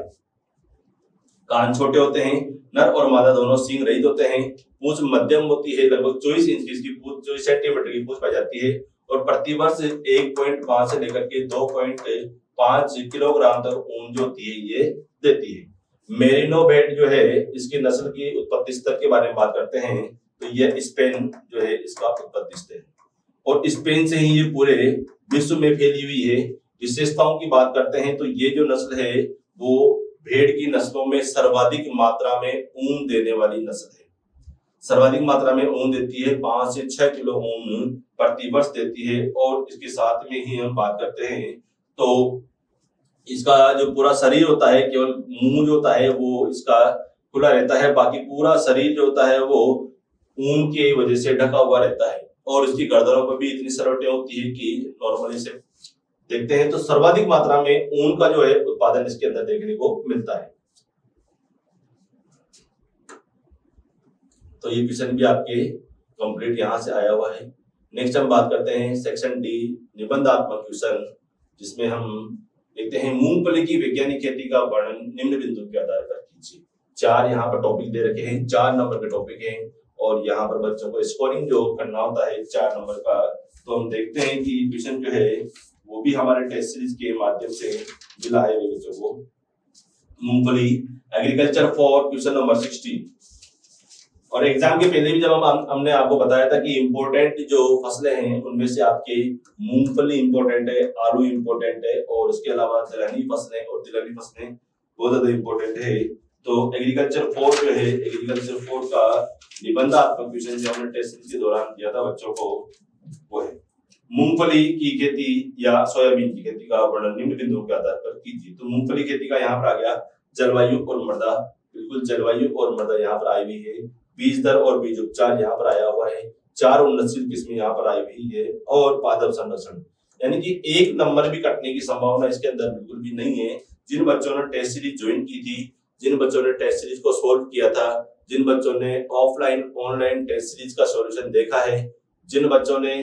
कान छोटे होते हैं, नर और मादा दोनों सींग रहित होते हैं। पूंछ मध्यम होती है, लगभग 24 इंच की इसकी पूंछ, 24 सेंटीमीटर की पूंछ पाई जाती है। और प्रतिवर्ष 1.5 से लेकर के 2.5 किलोग्राम तक ऊन जो होती है ये देती है। मेरिनो भेड़ जो है, इसकी नस्ल की उत्पत्ति स्थल के बारे में बात करते हैं तो यह स्पेन जो है इसका उत्पत्ति स्थल है, और स्पेन से ही ये पूरे विश्व में फैली हुई है। विशेषताओं की बात करते हैं तो ये जो नस्ल है वो भेड़ की नस्लों में सर्वाधिक मात्रा में ऊन देने वाली नस्ल है। सर्वाधिक मात्रा में ऊन देती है, 5 से 6 किलो ऊन प्रतिवर्ष देती है। और इसके साथ में ही हम बात करते हैं तो इसका जो पूरा शरीर होता है, केवल मुंह जो होता है वो इसका खुला रहता है, बाकी पूरा शरीर जो होता है वो ऊन की वजह से ढका हुआ रहता है। और इसकी गर्दनों पर भी इतनी सरवटें होती है कि नॉर्मली से देखते हैं तो सर्वाधिक मात्रा में ऊन का जो है उत्पादन इसके अंदर देखने को मिलता है। तो ये क्वेश्चन भी आपके कंप्लीट यहां से आया हुआ है। नेक्स्ट हम बात करते हैं सेक्शन डी, निबंधात्मक क्वेश्चन, जिसमें हम देखते हैं मूंगफली की वैज्ञानिक खेती का वर्णन निम्न बिंदु के आधार पर कीजिए। 4 यहाँ पर टॉपिक दे रखे हैं, 4 नंबर के टॉपिक हैं, और यहाँ पर बच्चों को स्कोरिंग जो करना होता है 4 नंबर का। तो हम देखते हैं कि क्वेश्चन जो है वो भी हमारे टेस्ट सीरीज के माध्यम से मिला है बच्चों को। मूंगफली एग्रीकल्चर फॉर क्वेश्चन नंबर 16। और एग्जाम के पहले भी जब हमने आपको बताया था कि इम्पोर्टेंट जो फसलें हैं उनमें से आपकी मूंगफली इम्पोर्टेंट है, आलू इम्पोर्टेंट है, और उसके अलावा दलहनी फसलें और तिलहनी फसलें बहुत ज्यादा इम्पोर्टेंट है। तो एग्रीकल्चर 4 जो है, एग्रीकल्चर 4 का निबंधात्मक क्वेश्चन जो हमने टेस्ट सीरीज के दौरान किया था बच्चों को, वो है मूंगफली की खेती या सोयाबीन की खेती का वर्णन निम्न बिंदुओं के आधार पर कीजिए। तो मूंगफली खेती का यहाँ पर आ गया जलवायु और मृदा, बिल्कुल जलवायु और मृदा यहाँ पर आई हुई है। बीज दर और बीज उपचार यहाँ पर आया हुआ है। 4 उन्नतशील किस्में यहाँ पर आई हुई है, और पादप संरक्षण, यानी कि 1 नंबर भी कटने की संभावना इसके अंदर बिल्कुल भी नहीं है। जिन बच्चों ने टेस्ट सीरीज ज्वाइन की थी, जिन बच्चों ने टेस्ट सीरीज को सोल्व किया था, जिन बच्चों ने ऑफलाइन ऑनलाइन टेस्ट सीरीज का सॉल्यूशन देखा है, जिन बच्चों ने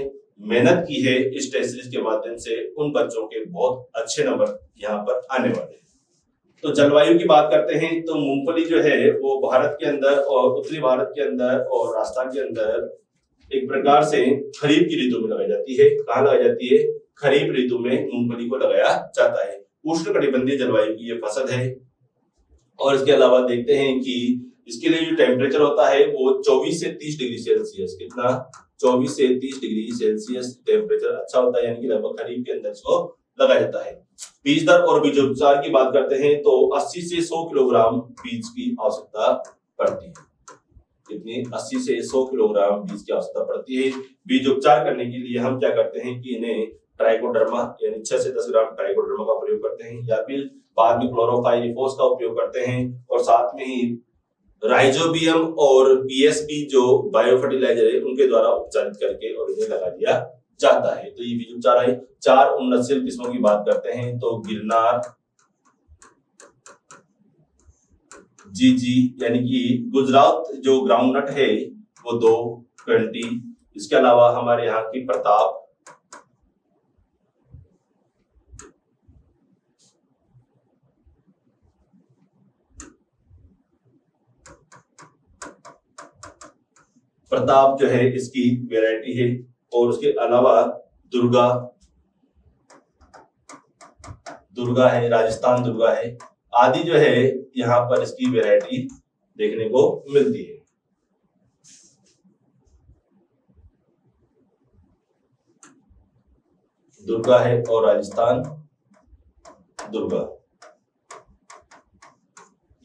मेहनत की है इस टेस्ट सीरीज के माध्यम से, उन बच्चों के बहुत अच्छे नंबर यहाँ पर आने वाले हैं। तो जलवायु की बात करते हैं तो मूंगफली जो है वो भारत के अंदर और उत्तरी भारत के अंदर और राजस्थान के अंदर एक प्रकार से खरीफ की ऋतु में लगाई जाती है। कहाँ लगाई जाती है? खरीफ ऋतु में मूंगफली को लगाया जाता है। उष्णकटिबंधीय जलवायु की ये फसल है। और इसके अलावा देखते हैं कि इसके लिए जो टेम्परेचर होता है वो 24 से 30 डिग्री सेल्सियस, कितना? 24 से 30 डिग्री सेल्सियस टेम्परेचर अच्छा होता है, यानी कि लगभग खरीफ के अंदर इसको लगाया जाता है। बीज दर और बीज उपचार की बात करते हैं तो 80 से 100 किलोग्राम बीज की आवश्यकता पड़ती है। कितनी? 80 से 100 किलोग्राम बीज की आवश्यकता पड़ती है। बीज उपचार करने के लिए हम क्या करते हैं कि इन्हें ट्राइकोडर्मा यानी 6 से 10 ग्राम ट्राइकोडर्मा का प्रयोग करते हैं, या फिर बाद में क्लोरोपाइरिफॉस का उपयोग करते हैं, और साथ में ही राइजोबियम और पीएसपी जो बायो फर्टिलाइजर है उनके द्वारा उपचारित करके और इन्हें लगा दिया जाता है। तो ये बीज उपचार है। 4 उन्नतशील किस्मों की बात करते हैं तो गिरनार, जीजी यानी कि गुजरात जो ग्राउंडनट है वो 220, इसके अलावा हमारे यहाँ की प्रताप, प्रताप जो है इसकी वैरायटी है, और उसके अलावा दुर्गा, दुर्गा है, राजस्थान दुर्गा है आदि जो है यहाँ पर इसकी वैरायटी देखने को मिलती है। दुर्गा है और राजस्थान दुर्गा,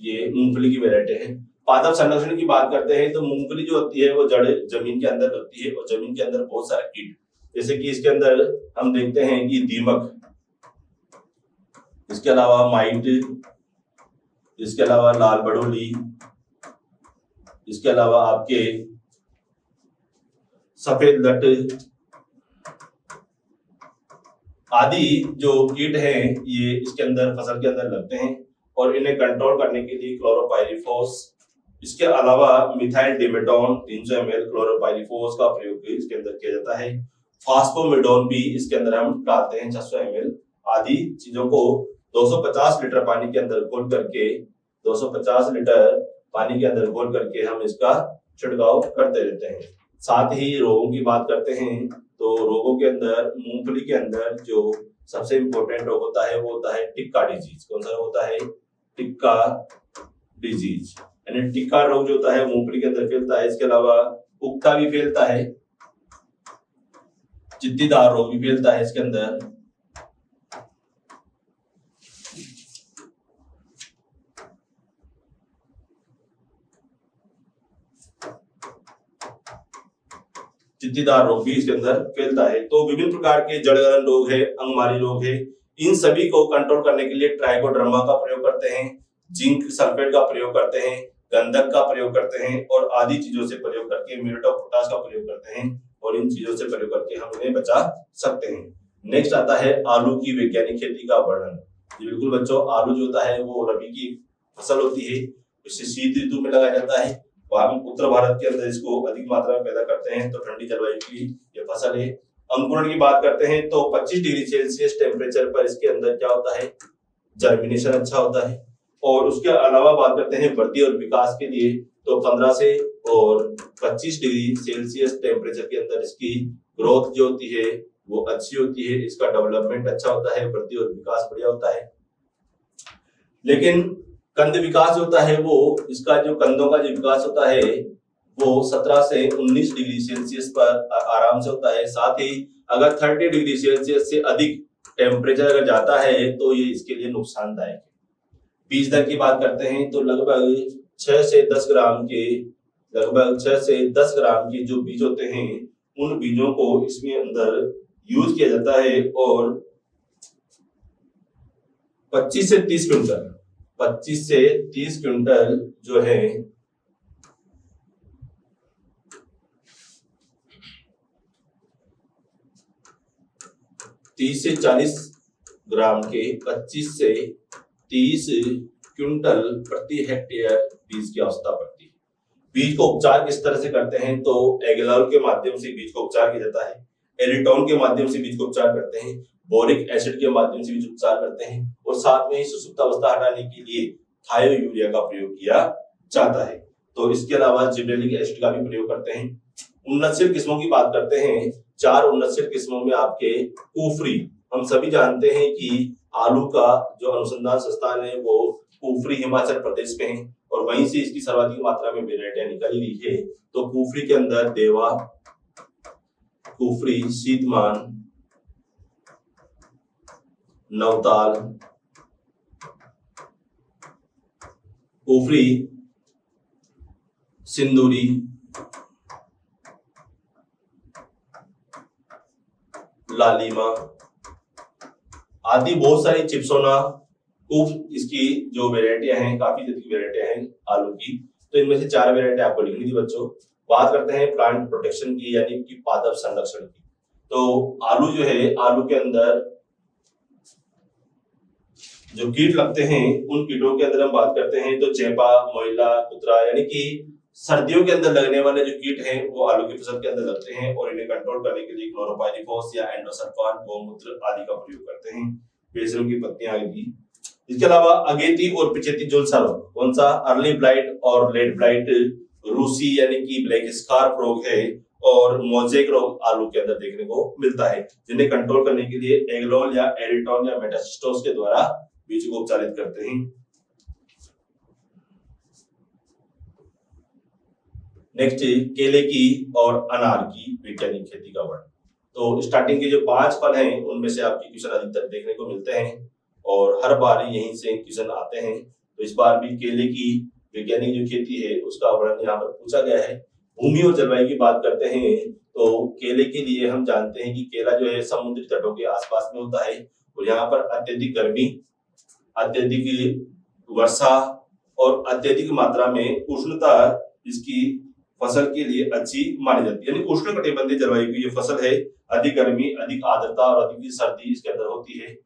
ये मूंगफली की वैरायटी है। पादप संरक्षण की बात करते हैं तो मूंगफली जो होती है वो जड़ जमीन के अंदर होती है, और जमीन के अंदर बहुत सारे कीट, जैसे कि इसके अंदर हम देखते हैं कि दीमक, इसके अलावा माइट, इसके अलावा लाल बड़ोली, इसके अलावा आपके सफेद लट आदि जो कीट हैं ये इसके अंदर फसल के अंदर लगते हैं, और इन्हें कंट्रोल करने के लिए क्लोरोपाइरिफॉस, इसके अलावा मिथाइल डिमेटोन 300 ml क्लोरोपाइरिफॉस का प्रयोग इसके अंदर किया जाता है। फास्फोमिडोन भी इसके अंदर हम डालते हैं 600 ml। आदि चीजों को 250 लीटर पानी के अंदर घोल करके 250 लीटर पानी के अंदर घोल करके हम इसका छिड़काव करते रहते हैं। साथ ही रोगों की बात करते हैं तो रोगों के अंदर मूंगफली के अंदर जो सबसे इंपॉर्टेंट रोग होता है वो होता है टिक्का डिजीज। कौन सा होता है? टिक्का डिजीज, यानी टिक्का रोग जो होता है मूंगफली के अंदर फैलता है। इसके अलावा उक्ता भी फैलता है, चित्तीदार रोग भी फैलता है इसके अंदर। चित्तीदार रोग भी इसके अंदर फैलता है। तो विभिन्न प्रकार के जड़गलन रोग है, अंगमारी रोग है, इन सभी को कंट्रोल करने के लिए ट्राइकोडर्मा का प्रयोग करते हैं, जिंक सल्फेट का प्रयोग करते हैं, गंधक का प्रयोग करते हैं, और आदि चीजों से प्रयोग करके म्यूरेट ऑफ पोटाश का प्रयोग करते हैं, और इन चीजों से प्रयोग करके हम इन्हें बचा सकते हैं। नेक्स्ट आता है आलू की वैज्ञानिक खेती का वर्णन। जी बिल्कुल बच्चों, आलू जो होता है वो रबी की फसल होती है, इसे शीत ऋतु में लगाया जाता है। हम उत्तर भारत के अंदर इसको अधिक मात्रा में पैदा करते हैं, तो ठंडी जलवायु की ये फसल है। अंकुरण की बात करते हैं तो 25 डिग्री सेल्सियस टेम्परेचर पर इसके अंदर क्या होता है? जर्मिनेशन अच्छा होता है। और उसके अलावा बात करते हैं वृद्धि और विकास के लिए, तो 15 से और 25 डिग्री सेल्सियस टेम्परेचर के अंदर इसकी ग्रोथ जो होती है वो अच्छी होती है, इसका डेवलपमेंट अच्छा होता है, वृद्धि और विकास बढ़िया होता है। लेकिन कंद विकास होता है वो, इसका जो कंदों का जो विकास होता है वो 17 से 19 डिग्री सेल्सियस पर आराम से होता है। साथ ही अगर 30 डिग्री सेल्सियस से अधिक टेम्परेचर अगर जाता है तो ये इसके लिए नुकसानदायक है। बीज दर की बात करते हैं तो लगभग 6 से 10 ग्राम के जो बीज होते हैं उन बीजों को इसमें अंदर यूज किया जाता है, और 25 से 30 क्विंटल जो है तीस से 40 ग्राम के 25 से 30 क्विंटल प्रति हेक्टेयर बीज की आवश्यकता पड़ती है। बीज को उपचार किस तरह से करते हैं तो एगेलॉल के माध्यम से बीज को उपचार किया जाता है, एरिटॉन के माध्यम से बीज को उपचार करते हैं, बोरिक एसिड के माध्यम से बीज उपचार करते हैं, और साथ में ही सुसुप्तावस्था हटाने के लिए थायो यूरिया का प्रयोग किया जाता है। तो इसके अलावा जिब्रेलिक एसिड का भी प्रयोग करते हैं। उन्नतशील किस्मों की बात करते हैं, 4 उन्नतशील किस्मों में आपके कुफरी, हम सभी जानते हैं कि आलू का जो अनुसंधान संस्थान है वो कुफरी हिमाचल प्रदेश में है, और वहीं से इसकी सर्वाधिक मात्रा में वेराइटियां निकाली गई है। तो कुफरी के अंदर देवा, कुफरी, शीतमान, नवताल, कुफरी, सिंदूरी, लालिमा आदि बहुत सारी चिप्सोना, खूब इसकी जो वेराइटियां हैं, काफी ज्यादा वेराइटियां हैं आलू की। तो इनमें से 4 वेराइटी आपको लिखनी थी बच्चों। बात करते हैं प्लांट प्रोटेक्शन की, यानी कि पादप संरक्षण की। तो आलू जो है, आलू के अंदर जो कीट लगते हैं, उन कीटों के अंदर हम बात करते हैं तो चेपा, मोइला, कुतरा, यानी कि सर्दियों के अंदर लगने वाले जो कीट हैं वो आलू की फसल के अंदर लगते हैं, और इन्हें कंट्रोल करने के लिए क्लोरोपाइरीफॉस या एंडोसल्फान, गोमूत्र आदि का प्रयोग करते हैं। बेशरम की पत्तियां आएगी। इसके अलावा अगेती और पिचेती झुलसा रोग, कौन सा? अर्ली ब्लाइट और लेट ब्लाइट, रूसी यानी कि ब्लैक स्कार्फ रोग है, और मोजेक रोग आलू के अंदर देखने को मिलता है, जिन्हें कंट्रोल करने के लिए एग्लोल या एरिटॉन या मेटासिस्टोस के द्वारा बीज को उपचारित करते हैं। नेक्स्ट, केले की और अनार की वैज्ञानिक खेती का वर्णन। तो स्टार्टिंग के जो 5 फल हैं उनमें से आपके क्वेश्चन अधिकतर देखने को मिलते हैं, और हर बार यहीं से क्वेश्चन आते हैं। तो इस बार भी केले की वैज्ञानिक जो खेती है उसका वर्णन यहाँ पर पूछा गया है। भूमि और जलवायु की बात करते हैं तो केले के लिए हम जानते हैं कि केला जो है समुद्री तटों के आसपास में होता है, और यहाँ पर अत्यधिक गर्मी, अत्यधिक वर्षा और अत्यधिक मात्रा में उष्णता इसकी फसल के लिए अच्छी मानी जाती है। यानी उष्णकटिबंधीय जलवायु की ये फसल है। अधिक गर्मी, अधिक आर्द्रता और अधिक सर्दी इसके अंदर होती है।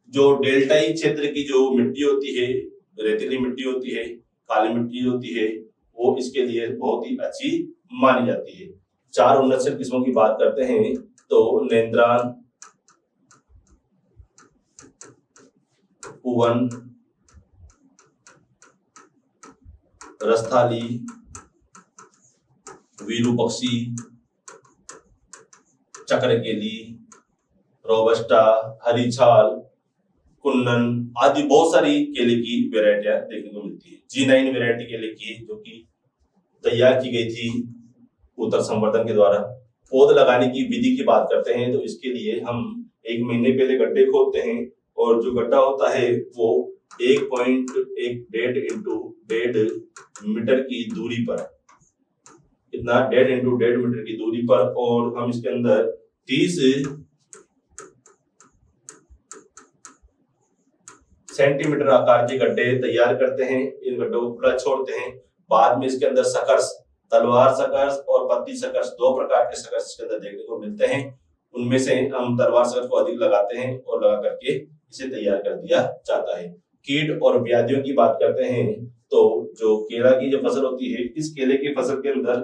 जो डेल्टाई क्षेत्र की जो मिट्टी होती है, रेतीली मिट्टी होती है, काली मिट्टी होती है, वो इसके लिए बहुत ही अच्छी मानी जाती है। 4 उन्नतशील किस्मों की बात करते हैं तो नेंद्रान, पुवन, रस्थाली, वीरूपक्षी, चक्रकेली, रोबस्टा, हरी छाल, कुन्नन आदि बहुत सारी केले की वेराइटियां देखने को मिलती है। G9 वेराइटी केले की जो कि तैयार की गई थी उत्तर संवर्धन के द्वारा। पौध लगाने की विधि की बात करते हैं तो इसके लिए हम 1 महीने पहले गड्ढे खोदते हैं, और जो गड्ढा होता है वो 1.1 इंटू 1.5 मीटर की दूरी पर, कितना? 1.5 इंटू 1.5 मीटर की दूरी पर, और हम इसके अंदर 30 सेंटीमीटर आकार के गड्ढे तैयार करते हैं। इन गड्ढों को खुला छोड़ते हैं। बाद में इसके अंदर सकर्स, तलवार सकर्स और पत्ती सकर्स, 2 प्रकार के सकर्स इसके अंदर देखने को मिलते हैं। उनमें से हम तलवार सकर्स को अधिक लगाते हैं और लगा करके इसे तैयार कर दिया जाता है। कीट और व्याधियों की बात करते हैं तो जो केला की जो फसल होती है, इस केले की फसल के अंदर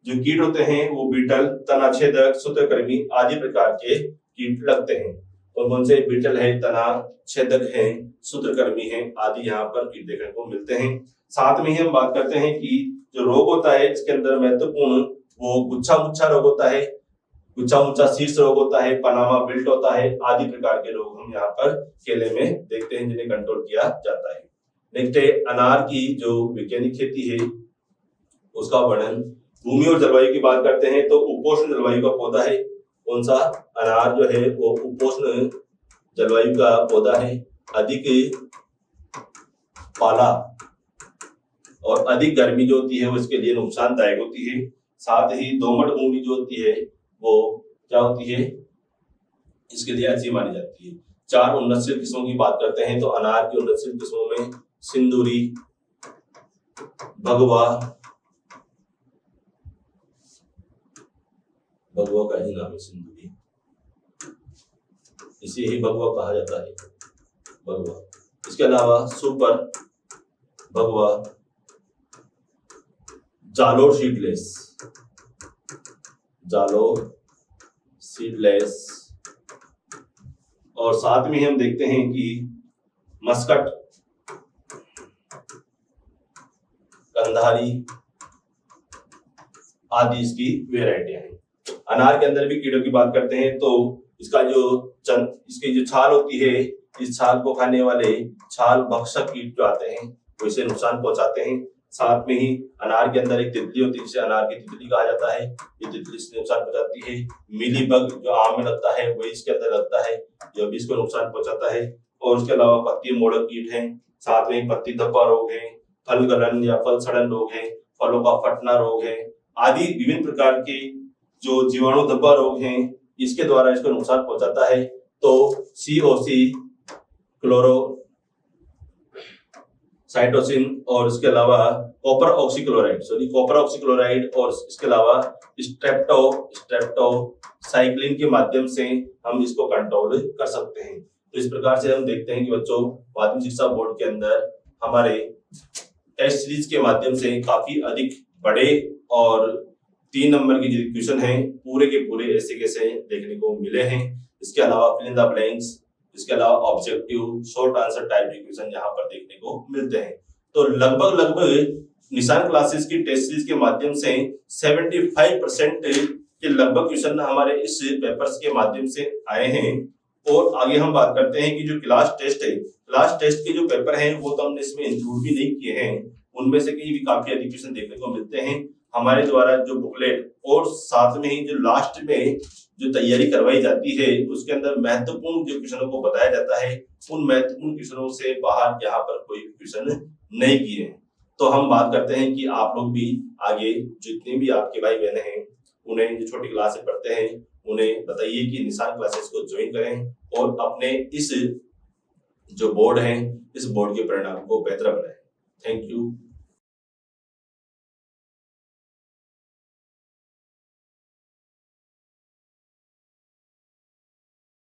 जो कीट होते हैं वो बीटल, तनाछेदक, सूत्रकृमि आदि प्रकार के कीट लगते हैं। और कौन से? बीटल है, तना छेदक है, सूत्रकृमि है आदि यहाँ पर कीट देखने को मिलते हैं। साथ में ही हम बात करते हैं कि जो रोग होता है इसके अंदर महत्वपूर्ण वो गुच्छा मुच्छा रोग होता है, गुच्छा मुच्छा शीर्ष रोग होता है, पनामा बिल्ट होता है आदि प्रकार के रोग हम यहाँ पर केले में देखते हैं, जिन्हें कंट्रोल किया जाता है। नेक्स्ट है अनार की जो वैज्ञानिक खेती है उसका वर्णन। भूमि और जलवायु की बात करते हैं तो उपोष्ण जलवायु का पौधा है। कौन सा? अनार जो है वो उपोष्ण जलवायु का पौधा है। अधिक पाला और अधिक गर्मी जो होती है वो इसके लिए नुकसानदायक होती है। साथ ही दोमट भूमि जो होती है वो क्या होती है? इसके लिए अच्छी मानी जाती है। 4 उन्नतशील किस्मों की बात करते हैं तो अनार की उन्नतशील किस्मों में सिंदूरी, भगवा, भगवा का ही नाम है सिंदूरी, इसे ही भगवा कहा जाता है, भगवा। इसके अलावा सुपर, भगवा, जालोर सीडलेस, जालोर सीडलेस, और साथ में हम देखते हैं कि मस्कट, कंधारी आदि इसकी वेराइटियां हैं। अनार के अंदर भी कीड़ों की बात करते हैं तो इसका इसकी जो छाल होती है, इस छाल को खाने वाले छाल भक्षक कीट जो आते हैं वो इसे नुकसान पहुंचाते हैं। साथ में ही अनार के अंदर एक तितली होती है जिसे अनार की तितली कहा जाता है, ये तितली से नुकसान पहुंचाती है। मिली बग जो आम में लगता है वही इसके अंदर लगता है, जो भी इसको नुकसान पहुंचाता है। और उसके अलावा पत्ती मोड़क कीट है, साथ में पत्ती धब्बा रोग है, फल गलन या फल सड़न रोग है, फलों का फटना रोग है आदि विभिन्न प्रकार के जो जीवाणु धब्बा रोग हैं इसके द्वारा इसको नुकसान पहुंचाता है। तो COC, क्लोरो साइटोसिन और इसके अलावा कॉपर ऑक्सीक्लोराइड और इसके अलावा स्ट्रेप्टोसाइक्लिन के माध्यम से हम इसको कंट्रोल कर सकते हैं। तो इस प्रकार से हम देखते हैं कि बच्चों माध्यमिक शिक्षा बोर्ड के अंदर हमारे टेस्ट सीरीज के माध्यम से काफी अधिक बड़े और 3 नंबर की जो क्वेश्चन है पूरे के पूरे ऐसे कैसे देखने को मिले हैं। इसके अलावा फिल इन द ब्लैंक्स, इसके अलावा ऑब्जेक्टिव शॉर्ट आंसर टाइप के क्वेश्चन यहाँ पर देखने को मिलते हैं। तो लगभग निशान क्लासेस की टेस्ट सीरीज के माध्यम से 75% के लगभग क्वेश्चन हमारे इस पेपर्स के माध्यम से आए हैं। और आगे हम बात करते हैं कि जो क्लास टेस्ट के जो पेपर हैं वो तो हमने इसमें इंक्लूड भी नहीं किए हैं। उनमें से कई भी काफी अधिक क्वेश्चन देखने को मिलते हैं हमारे द्वारा जो बुकलेट और साथ में ही जो लास्ट में जो तैयारी करवाई जाती है उसके अंदर महत्वपूर्ण जो क्वेश्चनों को बताया जाता है उन महत्वपूर्ण क्वेश्चनों से बाहर यहाँ पर कोई क्वेश्चन नहीं किए हैं। तो हम बात करते हैं कि आप लोग भी आगे जितने भी आपके भाई बहन हैं उन्हें जो छोटी क्लास में पढ़ते हैं उन्हें बताइए कि निशान क्लासेस को ज्वाइन करें और अपने इस जो बोर्ड है इस बोर्ड के परिणाम को बेहतर बनाएं। Thank you.